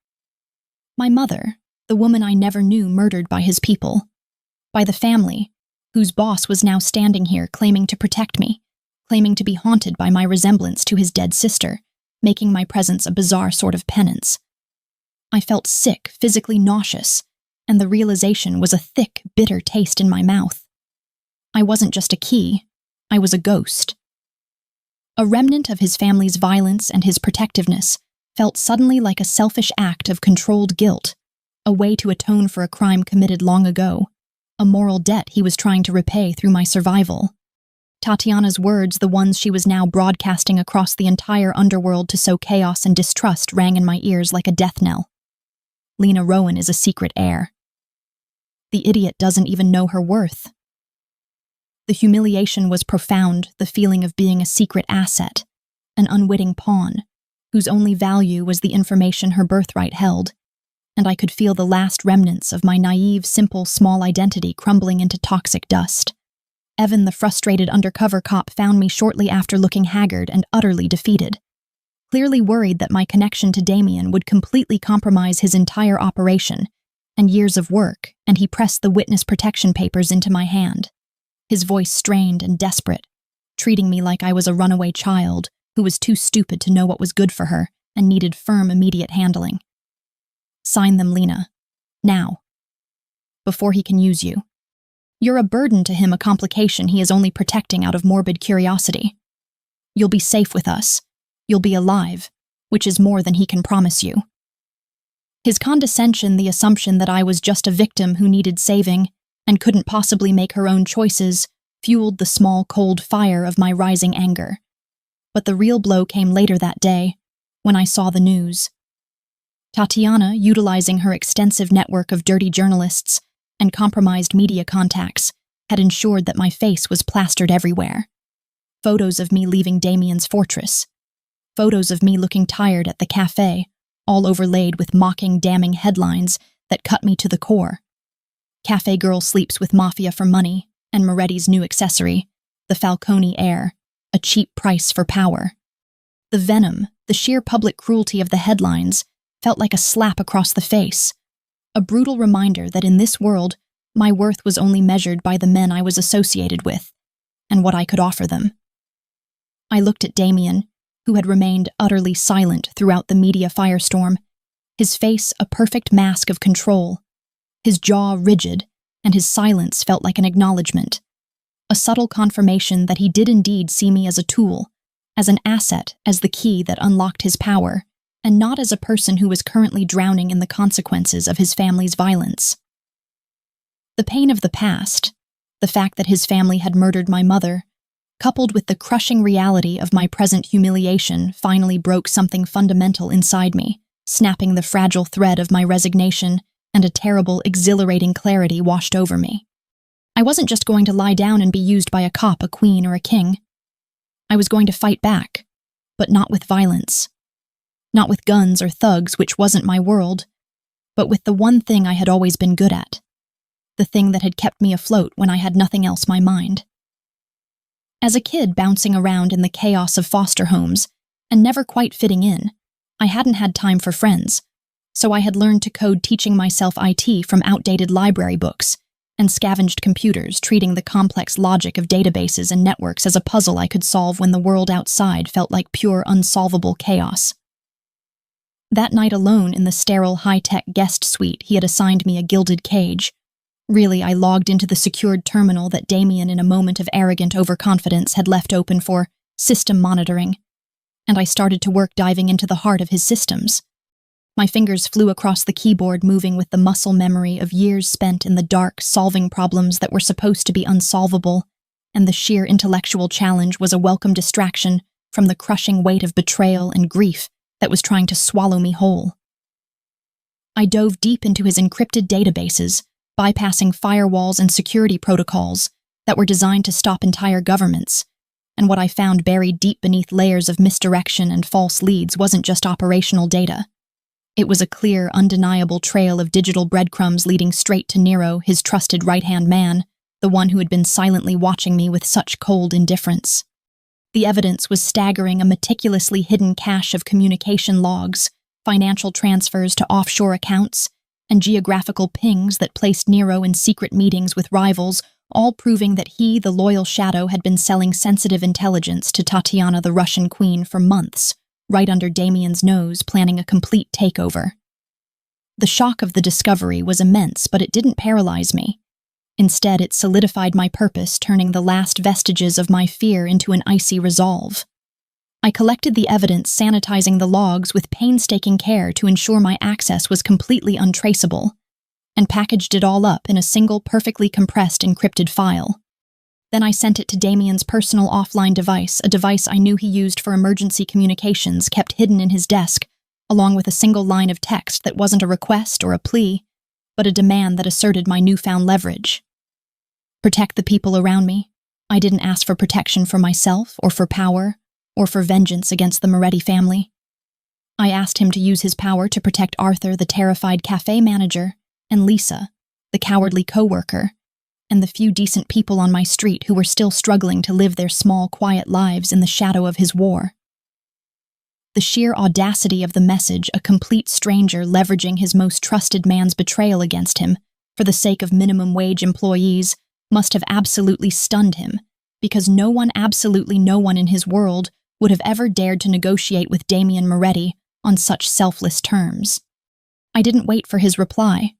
My mother, the woman I never knew, murdered by his people, by the family, whose boss was now standing here claiming to protect me, claiming to be haunted by my resemblance to his dead sister, making my presence a bizarre sort of penance. I felt sick, physically nauseous, and the realization was a thick, bitter taste in my mouth. I wasn't just a key, I was a ghost. A remnant of his family's violence and his protectiveness felt suddenly like a selfish act of controlled guilt, a way to atone for a crime committed long ago, a moral debt he was trying to repay through my survival. Tatiana's words, the ones she was now broadcasting across the entire underworld to sow chaos and distrust, rang in my ears like a death knell. Lena Rowan is a secret heir. The idiot doesn't even know her worth. The humiliation was profound, the feeling of being a secret asset, an unwitting pawn, whose only value was the information her birthright held, and I could feel the last remnants of my naive, simple, small identity crumbling into toxic dust. Evan, the frustrated undercover cop, found me shortly after, looking haggard and utterly defeated, clearly worried that my connection to Damien would completely compromise his entire operation and years of work, and he pressed the witness protection papers into my hand, his voice strained and desperate, treating me like I was a runaway child who was too stupid to know what was good for her and needed firm, immediate handling. Sign them, Lena. Now. Before he can use you. You're a burden to him, a complication he is only protecting out of morbid curiosity. You'll be safe with us. You'll be alive, which is more than he can promise you. His condescension, the assumption that I was just a victim who needed saving and couldn't possibly make her own choices, fueled the small, cold fire of my rising anger. But the real blow came later that day, when I saw the news. Tatiana, utilizing her extensive network of dirty journalists and compromised media contacts, had ensured that my face was plastered everywhere. Photos of me leaving Damien's fortress. Photos of me looking tired at the cafe, all overlaid with mocking, damning headlines that cut me to the core. Cafe girl sleeps with Mafia for money, and Moretti's new accessory, the Falcone heir, a cheap price for power. The venom, the sheer public cruelty of the headlines, felt like a slap across the face, a brutal reminder that in this world, my worth was only measured by the men I was associated with, and what I could offer them. I looked at Damien, who had remained utterly silent throughout the media firestorm, his face a perfect mask of control, his jaw rigid, and his silence felt like an acknowledgement, a subtle confirmation that he did indeed see me as a tool, as an asset, as the key that unlocked his power, and not as a person who was currently drowning in the consequences of his family's violence. The pain of the past, the fact that his family had murdered my mother, coupled with the crushing reality of my present humiliation, finally broke something fundamental inside me, snapping the fragile thread of my resignation, and a terrible, exhilarating clarity washed over me. I wasn't just going to lie down and be used by a cop, a queen, or a king. I was going to fight back, but not with violence. Not with guns or thugs, which wasn't my world, but with the one thing I had always been good at. The thing that had kept me afloat when I had nothing else my mind. As a kid bouncing around in the chaos of foster homes and never quite fitting in, I hadn't had time for friends, so I had learned to code teaching myself IT from outdated library books and scavenged computers, treating the complex logic of databases and networks as a puzzle I could solve when the world outside felt like pure, unsolvable chaos. That night alone in the sterile, high-tech guest suite, he had assigned me a gilded cage. Really, I logged into the secured terminal that Damien, in a moment of arrogant overconfidence, had left open for system monitoring, and I started to work diving into the heart of his systems. My fingers flew across the keyboard, moving with the muscle memory of years spent in the dark, solving problems that were supposed to be unsolvable, and the sheer intellectual challenge was a welcome distraction from the crushing weight of betrayal and grief that was trying to swallow me whole. I dove deep into his encrypted databases, bypassing firewalls and security protocols that were designed to stop entire governments, and what I found buried deep beneath layers of misdirection and false leads wasn't just operational data. It was a clear, undeniable trail of digital breadcrumbs leading straight to Nero, his trusted right-hand man, the one who had been silently watching me with such cold indifference. The evidence was staggering, a meticulously hidden cache of communication logs, financial transfers to offshore accounts, and geographical pings that placed Nero in secret meetings with rivals, all proving that he, the loyal shadow, had been selling sensitive intelligence to Tatiana, the Russian queen, for months, right under Damien's nose, planning a complete takeover. The shock of the discovery was immense, but it didn't paralyze me. Instead, it solidified my purpose, turning the last vestiges of my fear into an icy resolve. I collected the evidence, sanitizing the logs with painstaking care to ensure my access was completely untraceable, and packaged it all up in a single, perfectly compressed, encrypted file. Then I sent it to Damien's personal offline device, a device I knew he used for emergency communications, kept hidden in his desk, along with a single line of text that wasn't a request or a plea, but a demand that asserted my newfound leverage. Protect the people around me. I didn't ask for protection for myself, or for power, or for vengeance against the Moretti family. I asked him to use his power to protect Arthur, the terrified cafe manager, and Lisa, the cowardly co-worker, and the few decent people on my street who were still struggling to live their small, quiet lives in the shadow of his war. The sheer audacity of the message, a complete stranger leveraging his most trusted man's betrayal against him for the sake of minimum wage employees, must have absolutely stunned him, because absolutely no one in his world would have ever dared to negotiate with Damien Moretti on such selfless terms. I didn't wait for his reply.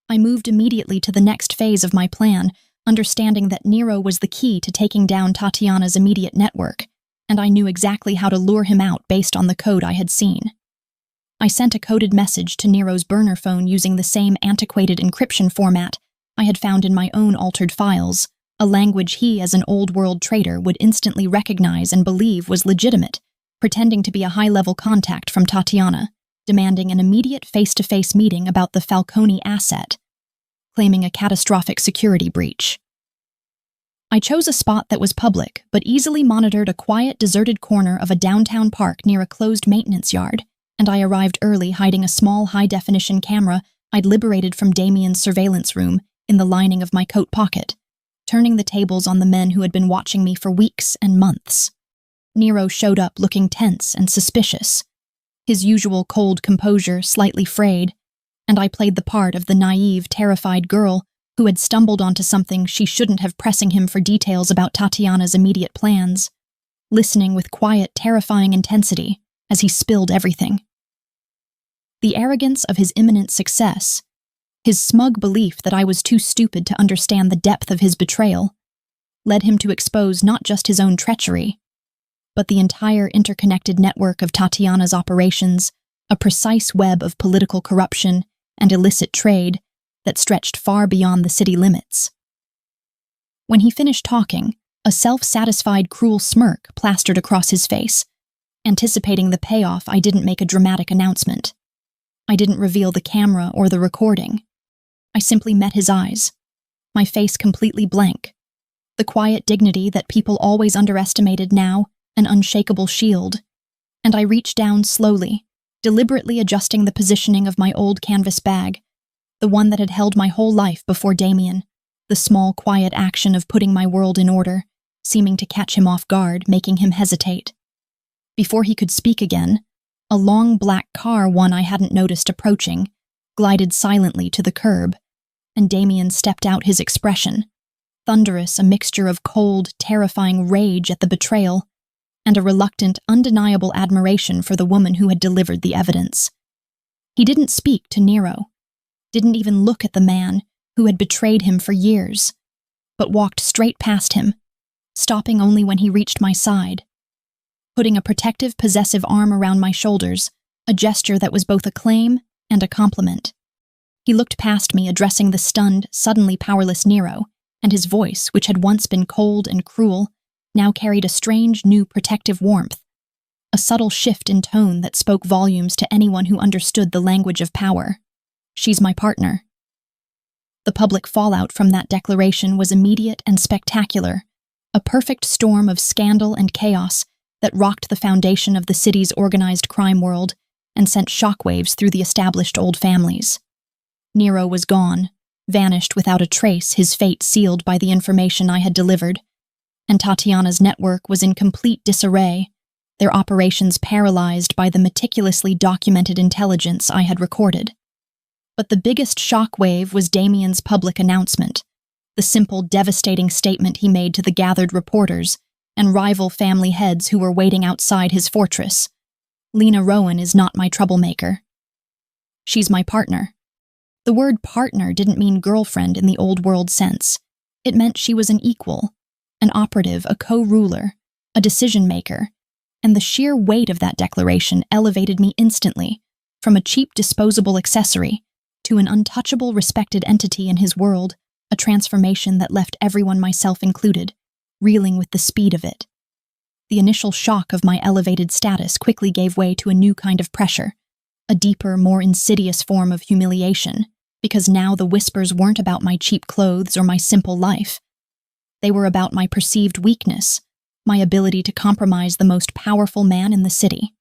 I moved immediately to the next phase of my plan, understanding that Nero was the key to taking down Tatiana's immediate network, and I knew exactly how to lure him out based on the code I had seen. I sent a coded message to Nero's burner phone using the same antiquated encryption format I had found in my own altered files, a language he, as an old-world traitor, would instantly recognize and believe was legitimate, pretending to be a high-level contact from Tatiana, demanding an immediate face-to-face meeting about the Falcone asset, claiming a catastrophic security breach. I chose a spot that was public, but easily monitored a quiet, deserted corner of a downtown park near a closed maintenance yard, and I arrived early hiding a small high-definition camera I'd liberated from Damien's surveillance room in the lining of my coat pocket, turning the tables on the men who had been watching me for weeks and months. Nero showed up looking tense and suspicious, his usual cold composure slightly frayed, and I played the part of the naive, terrified girl who had stumbled onto something she shouldn't have, pressing him for details about Tatiana's immediate plans, listening with quiet, terrifying intensity as he spilled everything. The arrogance of his imminent success, his smug belief that I was too stupid to understand the depth of his betrayal, led him to expose not just his own treachery, but the entire interconnected network of Tatiana's operations, a precise web of political corruption and illicit trade that stretched far beyond the city limits. When he finished talking, a self-satisfied, cruel smirk plastered across his face. Anticipating the payoff, I didn't make a dramatic announcement. I didn't reveal the camera or the recording. I simply met his eyes, my face completely blank, the quiet dignity that people always underestimated now an unshakable shield, and I reached down slowly, deliberately adjusting the positioning of my old canvas bag, the one that had held my whole life before Damien, the small, quiet action of putting my world in order, seeming to catch him off guard, making him hesitate. Before he could speak again, a long black car, one I hadn't noticed approaching, glided silently to the curb, and Damien stepped out, his expression, thunderous, a mixture of cold, terrifying rage at the betrayal, and a reluctant, undeniable admiration for the woman who had delivered the evidence. He didn't speak to Nero, didn't even look at the man who had betrayed him for years, but walked straight past him, stopping only when he reached my side, putting a protective, possessive arm around my shoulders, a gesture that was both a claim and a compliment. He looked past me, addressing the stunned, suddenly powerless Nero, and his voice, which had once been cold and cruel, now carried a strange, new protective warmth, a subtle shift in tone that spoke volumes to anyone who understood the language of power. She's my partner. The public fallout from that declaration was immediate and spectacular, a perfect storm of scandal and chaos that rocked the foundation of the city's organized crime world and sent shockwaves through the established old families. Nero was gone, vanished without a trace, his fate sealed by the information I had delivered, and Tatiana's network was in complete disarray, their operations paralyzed by the meticulously documented intelligence I had recorded. But the biggest shockwave was Damien's public announcement, the simple, devastating statement he made to the gathered reporters and rival family heads who were waiting outside his fortress. Lena Rowan is not my troublemaker. She's my partner. The word partner didn't mean girlfriend in the old world sense. It meant she was an equal, an operative, a co-ruler, a decision-maker, and the sheer weight of that declaration elevated me instantly, from a cheap, disposable accessory to an untouchable, respected entity in his world, a transformation that left everyone, myself included, reeling with the speed of it. The initial shock of my elevated status quickly gave way to a new kind of pressure, a deeper, more insidious form of humiliation, because now the whispers weren't about my cheap clothes or my simple life. They were about my perceived weakness, my ability to compromise the most powerful man in the city.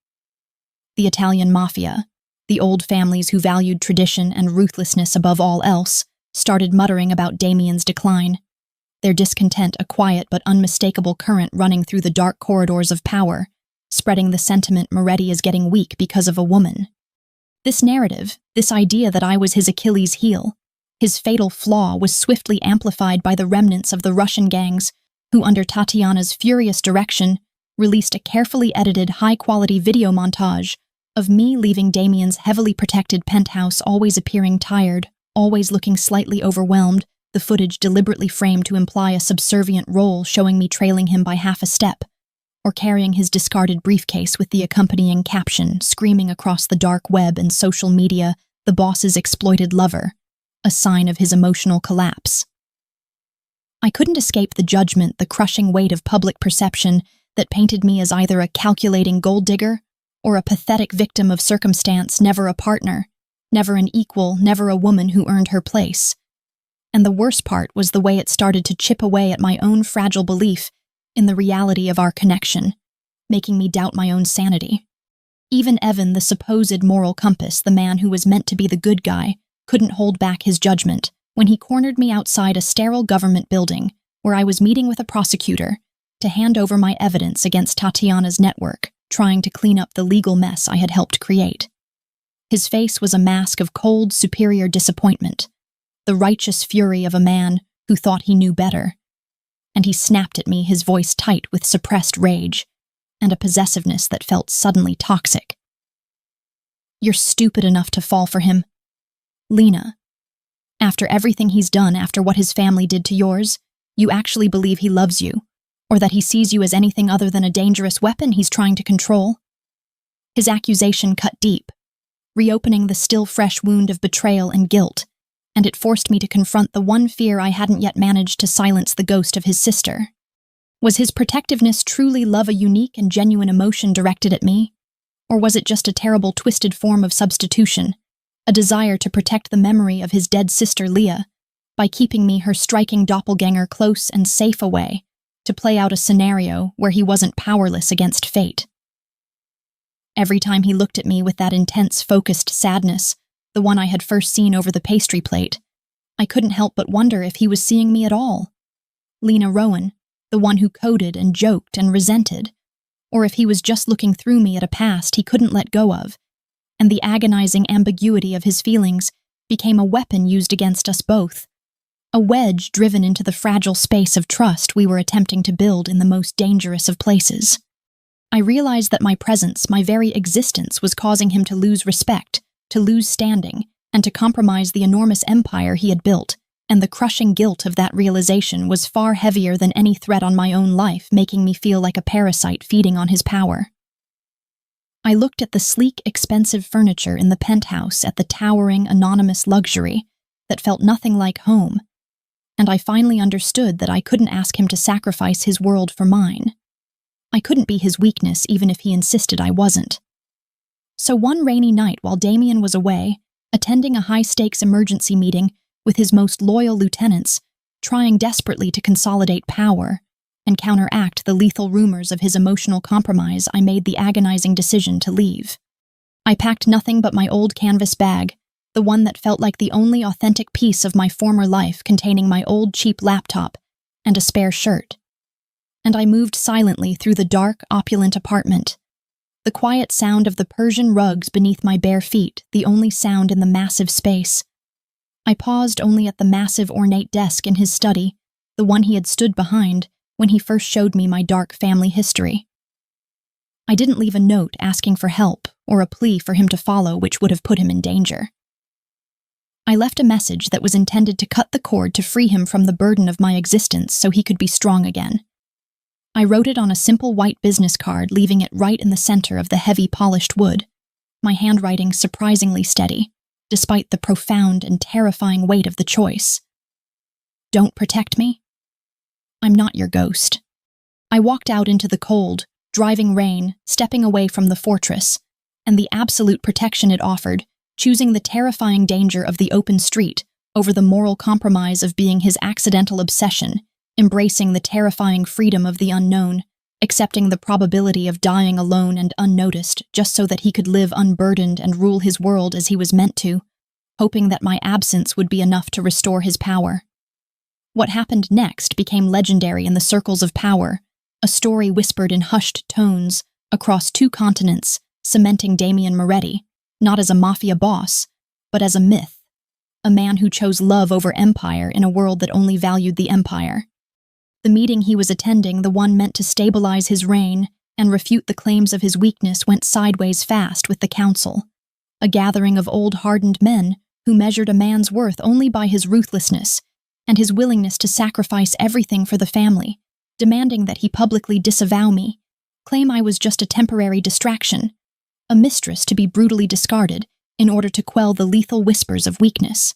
The Italian Mafia, the old families who valued tradition and ruthlessness above all else, started muttering about Damien's decline, their discontent a quiet but unmistakable current running through the dark corridors of power, spreading the sentiment Moretti is getting weak because of a woman. This narrative, this idea that I was his Achilles' heel, his fatal flaw, was swiftly amplified by the remnants of the Russian gangs who, under Tatiana's furious direction, released a carefully edited, high-quality video montage of me leaving Damien's heavily protected penthouse, always appearing tired, always looking slightly overwhelmed, the footage deliberately framed to imply a subservient role, showing me trailing him by half a step, or carrying his discarded briefcase with the accompanying caption, screaming across the dark web and social media, "The boss's exploited lover," a sign of his emotional collapse. I couldn't escape the judgment, the crushing weight of public perception that painted me as either a calculating gold digger or a pathetic victim of circumstance, never a partner, never an equal, never a woman who earned her place. And the worst part was the way it started to chip away at my own fragile belief in the reality of our connection, making me doubt my own sanity. Even Evan, the supposed moral compass, the man who was meant to be the good guy, couldn't hold back his judgment when he cornered me outside a sterile government building where I was meeting with a prosecutor to hand over my evidence against Tatiana's network, trying to clean up the legal mess I had helped create. His face was a mask of cold, superior disappointment, the righteous fury of a man who thought he knew better. And he snapped at me, his voice tight with suppressed rage and a possessiveness that felt suddenly toxic. "You're stupid enough to fall for him. Lena, after everything he's done, after what his family did to yours, you actually believe he loves you, or that he sees you as anything other than a dangerous weapon he's trying to control?" His accusation cut deep, reopening the still fresh wound of betrayal and guilt, and it forced me to confront the one fear I hadn't yet managed to silence: the ghost of his sister. Was his protectiveness truly love, a unique and genuine emotion directed at me? Or was it just a terrible, twisted form of substitution, a desire to protect the memory of his dead sister Leah by keeping me, her striking doppelganger, close and safe away, to play out a scenario where he wasn't powerless against fate? Every time he looked at me with that intense, focused sadness, the one I had first seen over the pastry plate, I couldn't help but wonder if he was seeing me at all. Lena Rowan, the one who coded and joked and resented, or if he was just looking through me at a past he couldn't let go of, and the agonizing ambiguity of his feelings became a weapon used against us both, a wedge driven into the fragile space of trust we were attempting to build in the most dangerous of places. I realized that my presence, my very existence, was causing him to lose respect, to lose standing, and to compromise the enormous empire he had built, and the crushing guilt of that realization was far heavier than any threat on my own life, making me feel like a parasite feeding on his power. I looked at the sleek, expensive furniture in the penthouse, at the towering, anonymous luxury that felt nothing like home, and I finally understood that I couldn't ask him to sacrifice his world for mine. I couldn't be his weakness, even if he insisted I wasn't. So one rainy night, while Damien was away, attending a high-stakes emergency meeting with his most loyal lieutenants, trying desperately to consolidate power and counteract the lethal rumors of his emotional compromise, I made the agonizing decision to leave. I packed nothing but my old canvas bag, the one that felt like the only authentic piece of my former life, containing my old cheap laptop and a spare shirt. And I moved silently through the dark, opulent apartment, the quiet sound of the Persian rugs beneath my bare feet, the only sound in the massive space. I paused only at the massive, ornate desk in his study, the one he had stood behind when he first showed me my dark family history. I didn't leave a note asking for help or a plea for him to follow, which would have put him in danger. I left a message that was intended to cut the cord, to free him from the burden of my existence so he could be strong again. I wrote it on a simple white business card, leaving it right in the center of the heavy, polished wood, my handwriting surprisingly steady, despite the profound and terrifying weight of the choice. Don't protect me? I'm not your ghost. I walked out into the cold, driving rain, stepping away from the fortress, and the absolute protection it offered, choosing the terrifying danger of the open street over the moral compromise of being his accidental obsession, embracing the terrifying freedom of the unknown, accepting the probability of dying alone and unnoticed just so that he could live unburdened and rule his world as he was meant to, hoping that my absence would be enough to restore his power. What happened next became legendary in the circles of power, a story whispered in hushed tones across 2 continents, cementing Damien Moretti, not as a mafia boss, but as a myth, a man who chose love over empire in a world that only valued the empire. The meeting he was attending, the one meant to stabilize his reign and refute the claims of his weakness went sideways fast with the council, a gathering of old hardened men who measured a man's worth only by his ruthlessness and his willingness to sacrifice everything for the family, demanding that he publicly disavow me, claim I was just a temporary distraction, a mistress to be brutally discarded in order to quell the lethal whispers of weakness.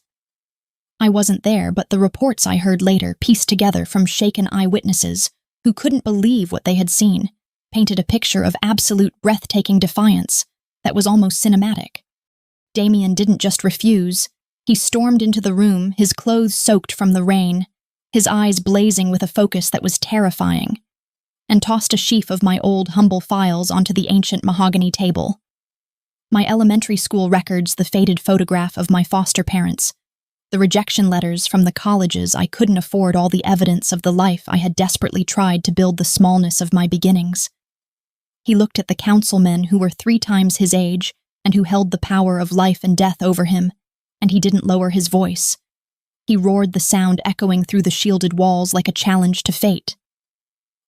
I wasn't there, but the reports I heard later, pieced together from shaken eyewitnesses who couldn't believe what they had seen, painted a picture of absolute breathtaking defiance that was almost cinematic. Damien didn't just refuse. He stormed into the room, his clothes soaked from the rain, his eyes blazing with a focus that was terrifying, and tossed a sheaf of my old, humble files onto the ancient mahogany table. My elementary school records, the faded photograph of my foster parents, the rejection letters from the colleges I couldn't afford, all the evidence of the life I had desperately tried to build, the smallness of my beginnings. He looked at the councilmen who were 3 times his age and who held the power of life and death over him, and he didn't lower his voice. He roared, the sound echoing through the shielded walls like a challenge to fate.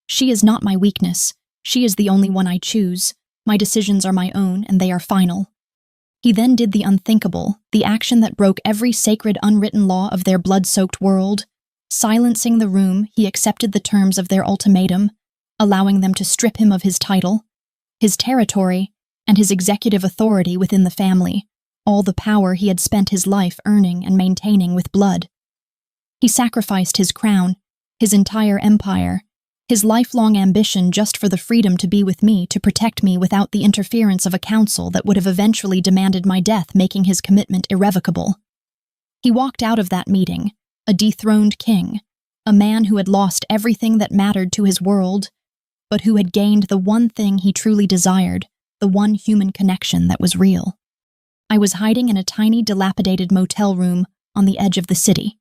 She is not my weakness. She is the only one I choose. My decisions are my own, and they are final. He then did the unthinkable, the action that broke every sacred unwritten law of their blood-soaked world. Silencing the room, he accepted the terms of their ultimatum, allowing them to strip him of his title, his territory, and his executive authority within the family, all the power he had spent his life earning and maintaining with blood. He sacrificed his crown, his entire empire, his lifelong ambition just for the freedom to be with me, to protect me without the interference of a council that would have eventually demanded my death, making his commitment irrevocable. He walked out of that meeting, a dethroned king, a man who had lost everything that mattered to his world, but who had gained the one thing he truly desired, the one human connection that was real. I was hiding in a tiny, dilapidated motel room on the edge of the city,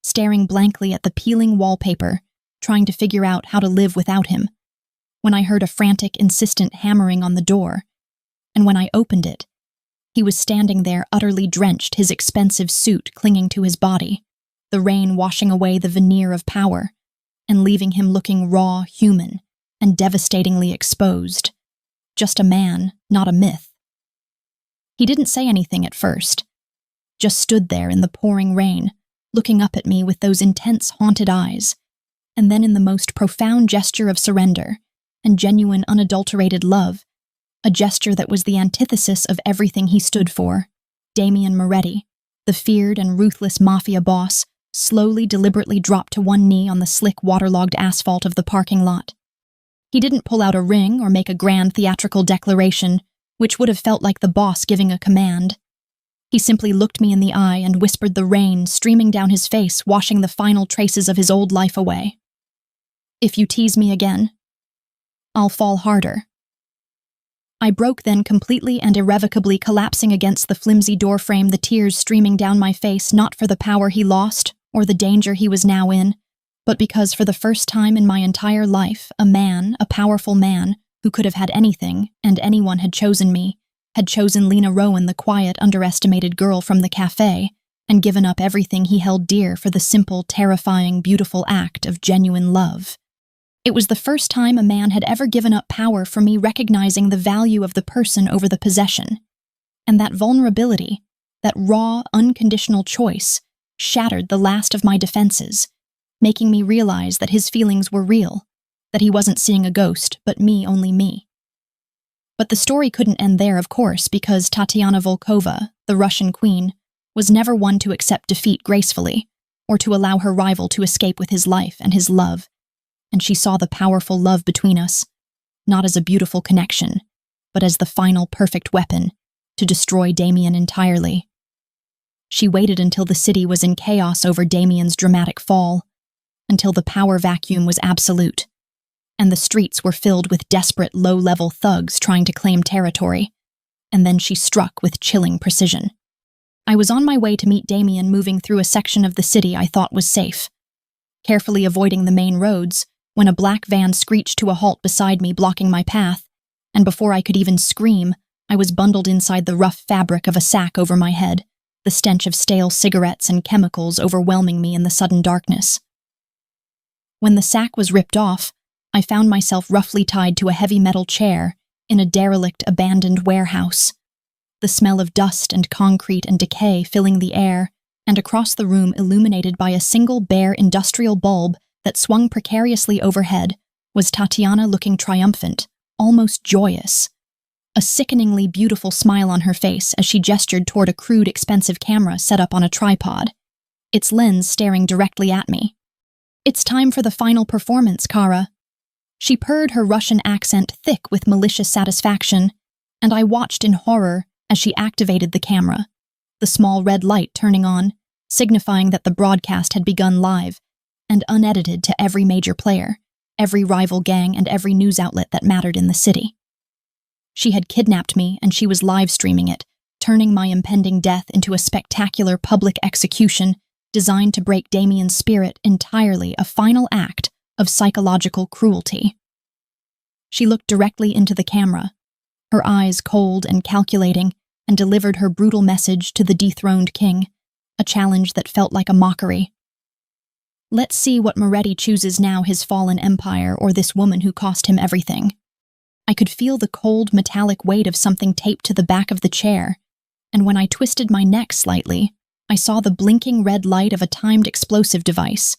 staring blankly at the peeling wallpaper, trying to figure out how to live without him, when I heard a frantic, insistent hammering on the door, and when I opened it, he was standing there utterly drenched, his expensive suit clinging to his body, the rain washing away the veneer of power, and leaving him looking raw, human, and devastatingly exposed. Just a man, not a myth. He didn't say anything at first, just stood there in the pouring rain, looking up at me with those intense, haunted eyes, and then in the most profound gesture of surrender and genuine, unadulterated love, a gesture that was the antithesis of everything he stood for, Damien Moretti, the feared and ruthless mafia boss, slowly, deliberately dropped to one knee on the slick, waterlogged asphalt of the parking lot. He didn't pull out a ring or make a grand theatrical declaration, which would have felt like the boss giving a command. He simply looked me in the eye and whispered, the rain streaming down his face, washing the final traces of his old life away. "If you tease me again, I'll fall harder." I broke then, completely and irrevocably collapsing against the flimsy doorframe, the tears streaming down my face, not for the power he lost or the danger he was now in, but because for the first time in my entire life, a man, a powerful man, who could have had anything, and anyone had chosen me, had chosen Lena Rowan, the quiet, underestimated girl from the cafe, and given up everything he held dear for the simple, terrifying, beautiful act of genuine love. It was the first time a man had ever given up power for me, recognizing the value of the person over the possession. And that vulnerability, that raw, unconditional choice, shattered the last of my defenses, making me realize that his feelings were real, that he wasn't seeing a ghost, but me, only me. But the story couldn't end there, of course, because Tatiana Volkova, the Russian queen, was never one to accept defeat gracefully, or to allow her rival to escape with his life and his love. And she saw the powerful love between us, not as a beautiful connection, but as the final perfect weapon to destroy Damien entirely. She waited until the city was in chaos over Damien's dramatic fall, until the power vacuum was absolute, and the streets were filled with desperate, low-level thugs trying to claim territory, and then she struck with chilling precision. I was on my way to meet Damien, moving through a section of the city I thought was safe, carefully avoiding the main roads, when a black van screeched to a halt beside me, blocking my path, and before I could even scream, I was bundled inside the rough fabric of a sack over my head, the stench of stale cigarettes and chemicals overwhelming me in the sudden darkness. When the sack was ripped off, I found myself roughly tied to a heavy metal chair in a derelict, abandoned warehouse. The smell of dust and concrete and decay filling the air, and across the room illuminated by a single bare industrial bulb that swung precariously overhead, was Tatiana looking triumphant, almost joyous. A sickeningly beautiful smile on her face as she gestured toward a crude, expensive camera set up on a tripod, its lens staring directly at me. "It's time for the final performance, Kara." She purred, her Russian accent thick with malicious satisfaction, and I watched in horror as she activated the camera, the small red light turning on, signifying that the broadcast had begun live and unedited to every major player, every rival gang, and every news outlet that mattered in the city. She had kidnapped me, and she was live-streaming it, turning my impending death into a spectacular public execution designed to break Damien's spirit entirely, a final act of psychological cruelty. She looked directly into the camera, her eyes cold and calculating, and delivered her brutal message to the dethroned king, a challenge that felt like a mockery. Let's see what Moretti chooses now, his fallen empire or this woman who cost him everything. I could feel the cold, metallic weight of something taped to the back of the chair, and when I twisted my neck slightly, I saw the blinking red light of a timed explosive device,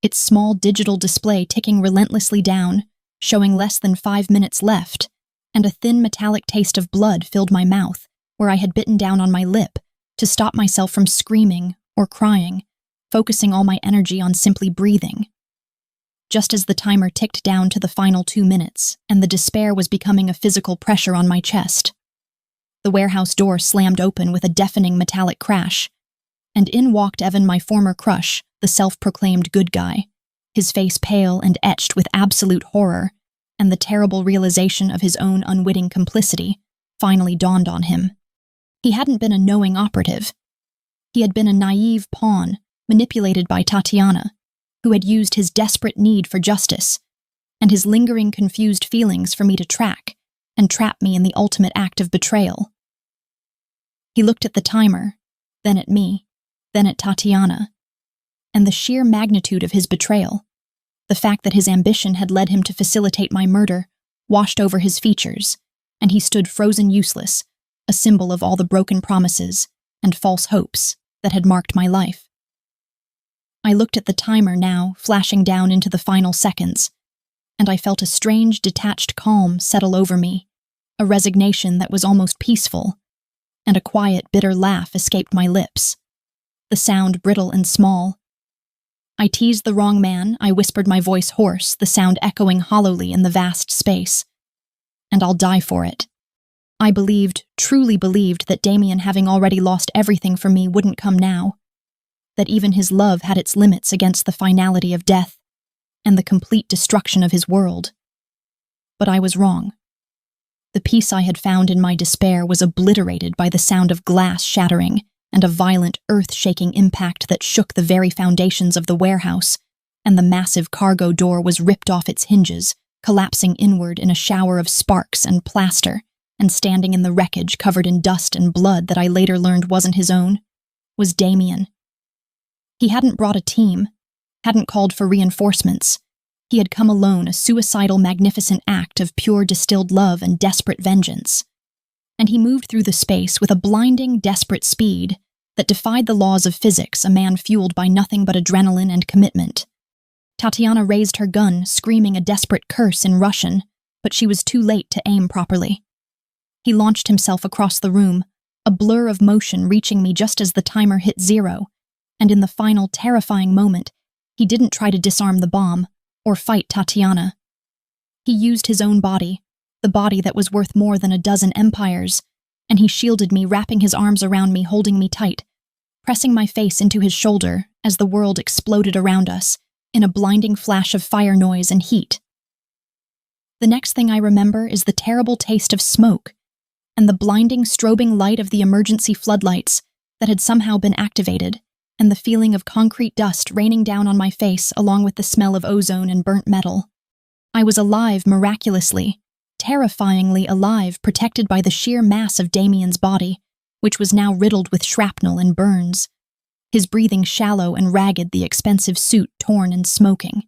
its small digital display ticking relentlessly down, showing less than 5 minutes left, and a thin metallic taste of blood filled my mouth, where I had bitten down on my lip to stop myself from screaming or crying, focusing all my energy on simply breathing. Just as the timer ticked down to the final 2 minutes, and the despair was becoming a physical pressure on my chest, the warehouse door slammed open with a deafening metallic crash, and in walked Evan, my former crush, the self-proclaimed good guy, his face pale and etched with absolute horror, and the terrible realization of his own unwitting complicity finally dawned on him. He hadn't been a knowing operative. He had been a naive pawn, manipulated by Tatiana, who had used his desperate need for justice and his lingering confused feelings for me to track and trap me in the ultimate act of betrayal. He looked at the timer, then at me, then at Tatiana, and the sheer magnitude of his betrayal, the fact that his ambition had led him to facilitate my murder, washed over his features, and he stood frozen useless, a symbol of all the broken promises and false hopes that had marked my life. I looked at the timer now, flashing down into the final seconds, and I felt a strange, detached calm settle over me, a resignation that was almost peaceful, and a quiet, bitter laugh escaped my lips, the sound brittle and small. "I teased the wrong man," I whispered, my voice hoarse, the sound echoing hollowly in the vast space. "And I'll die for it." I believed, truly believed, that Damien, having already lost everything for me, wouldn't come now, that even his love had its limits against the finality of death and the complete destruction of his world. But I was wrong. The peace I had found in my despair was obliterated by the sound of glass shattering and a violent, earth-shaking impact that shook the very foundations of the warehouse, and the massive cargo door was ripped off its hinges, collapsing inward in a shower of sparks and plaster, and standing in the wreckage covered in dust and blood that I later learned wasn't his own, was Damien. He hadn't brought a team, hadn't called for reinforcements. He had come alone, a suicidal, magnificent act of pure distilled love and desperate vengeance. And he moved through the space with a blinding, desperate speed that defied the laws of physics, a man fueled by nothing but adrenaline and commitment. Tatiana raised her gun, screaming a desperate curse in Russian, but she was too late to aim properly. He launched himself across the room, a blur of motion reaching me just as the timer hit 0, and in the final terrifying moment, he didn't try to disarm the bomb or fight Tatiana. He used his own body, the body that was worth more than a dozen empires, and he shielded me, wrapping his arms around me, holding me tight, pressing my face into his shoulder as the world exploded around us in a blinding flash of fire, noise, and heat. The next thing I remember is the terrible taste of smoke and the blinding, strobing light of the emergency floodlights that had somehow been activated, and the feeling of concrete dust raining down on my face along with the smell of ozone and burnt metal. I was alive miraculously, terrifyingly alive, protected by the sheer mass of Damien's body, which was now riddled with shrapnel and burns, his breathing shallow and ragged, the expensive suit torn and smoking.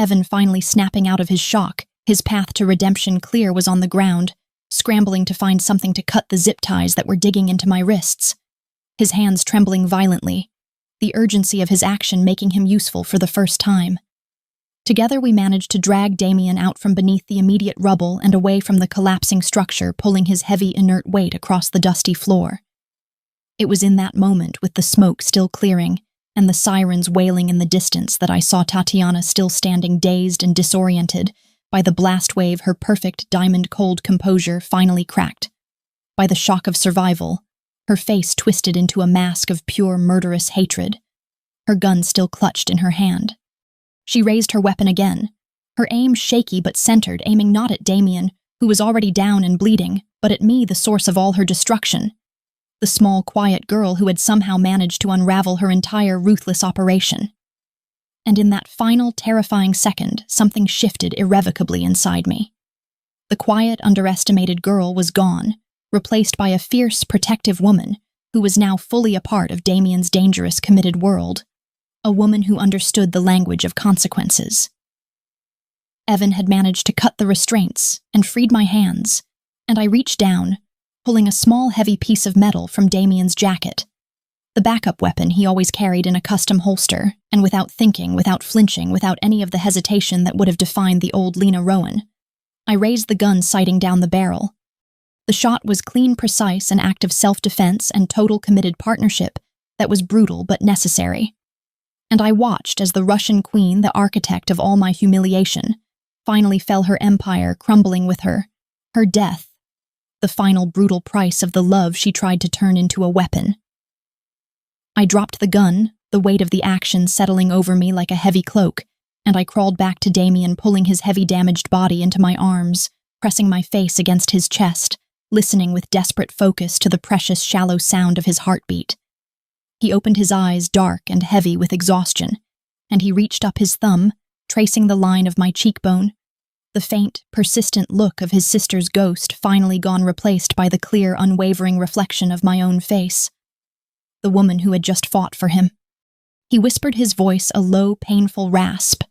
Evan finally snapping out of his shock, his path to redemption clear, was on the ground, scrambling to find something to cut the zip ties that were digging into my wrists. His hands trembling violently, the urgency of his action making him useful for the first time. Together we managed to drag Damien out from beneath the immediate rubble and away from the collapsing structure, pulling his heavy, inert weight across the dusty floor. It was in that moment, with the smoke still clearing and the sirens wailing in the distance, that I saw Tatiana still standing dazed and disoriented. By the blast wave, her perfect diamond-cold composure finally cracked. By the shock of survival, her face twisted into a mask of pure murderous hatred, her gun still clutched in her hand. She raised her weapon again, her aim shaky but centered, aiming not at Damien, who was already down and bleeding, but at me, the source of all her destruction. The small, quiet girl who had somehow managed to unravel her entire ruthless operation. And in that final, terrifying second, something shifted irrevocably inside me. The quiet, underestimated girl was gone, replaced by a fierce, protective woman who was now fully a part of Damien's dangerous, committed world. A woman who understood the language of consequences. Evan had managed to cut the restraints and freed my hands, and I reached down, pulling a small, heavy piece of metal from Damien's jacket. The backup weapon he always carried in a custom holster, and without thinking, without flinching, without any of the hesitation that would have defined the old Lena Rowan, I raised the gun, sighting down the barrel. The shot was clean, precise, an act of self-defense and total committed partnership that was brutal but necessary. And I watched as the Russian queen, the architect of all my humiliation, finally fell, her empire crumbling with her, her death, the final brutal price of the love she tried to turn into a weapon. I dropped the gun, the weight of the action settling over me like a heavy cloak, and I crawled back to Damien, pulling his heavy, damaged body into my arms, pressing my face against his chest, listening with desperate focus to the precious, shallow sound of his heartbeat. He opened his eyes, dark and heavy with exhaustion, and he reached up his thumb, tracing the line of my cheekbone, the faint, persistent look of his sister's ghost finally gone, replaced by the clear, unwavering reflection of my own face. The woman who had just fought for him. He whispered, his voice a low, painful rasp,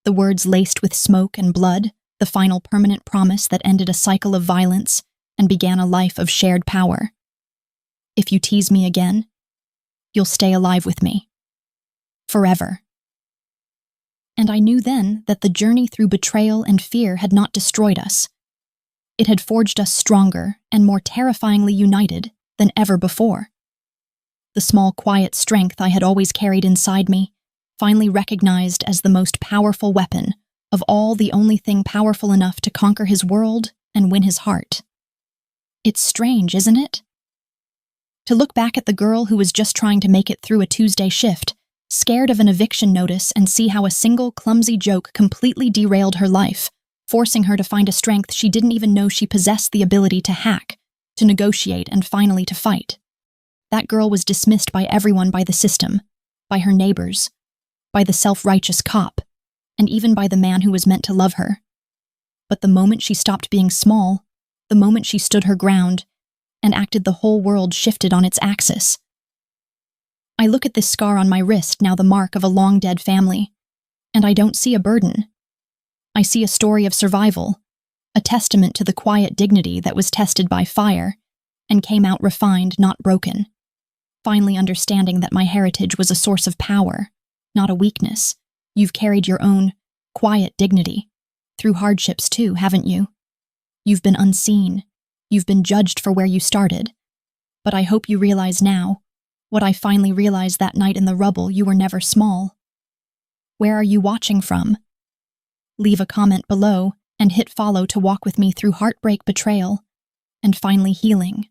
the words laced with smoke and blood, the final permanent promise that ended a cycle of violence and began a life of shared power. If you tease me again, you'll stay alive with me. Forever. And I knew then that the journey through betrayal and fear had not destroyed us. It had forged us stronger and more terrifyingly united than ever before. The small, quiet strength I had always carried inside me, finally recognized as the most powerful weapon of all, the only thing powerful enough to conquer his world and win his heart. It's strange, isn't it? To look back at the girl who was just trying to make it through a Tuesday shift, scared of an eviction notice, and see how a single clumsy joke completely derailed her life, forcing her to find a strength she didn't even know she possessed the ability to hack, to negotiate, and finally to fight. That girl was dismissed by everyone, by the system, by her neighbors, by the self-righteous cop, and even by the man who was meant to love her. But the moment she stopped being small, the moment she stood her ground, and acted, the whole world shifted on its axis. I look at this scar on my wrist, now the mark of a long-dead family, and I don't see a burden. I see a story of survival, a testament to the quiet dignity that was tested by fire and came out refined, not broken. Finally understanding that my heritage was a source of power, not a weakness. You've carried your own quiet dignity through hardships too, haven't you? You've been unseen. You've been judged for where you started. But I hope you realize now, what I finally realized that night in the rubble: you were never small. Where are you watching from? Leave a comment below and hit follow to walk with me through heartbreak, betrayal, and finally healing.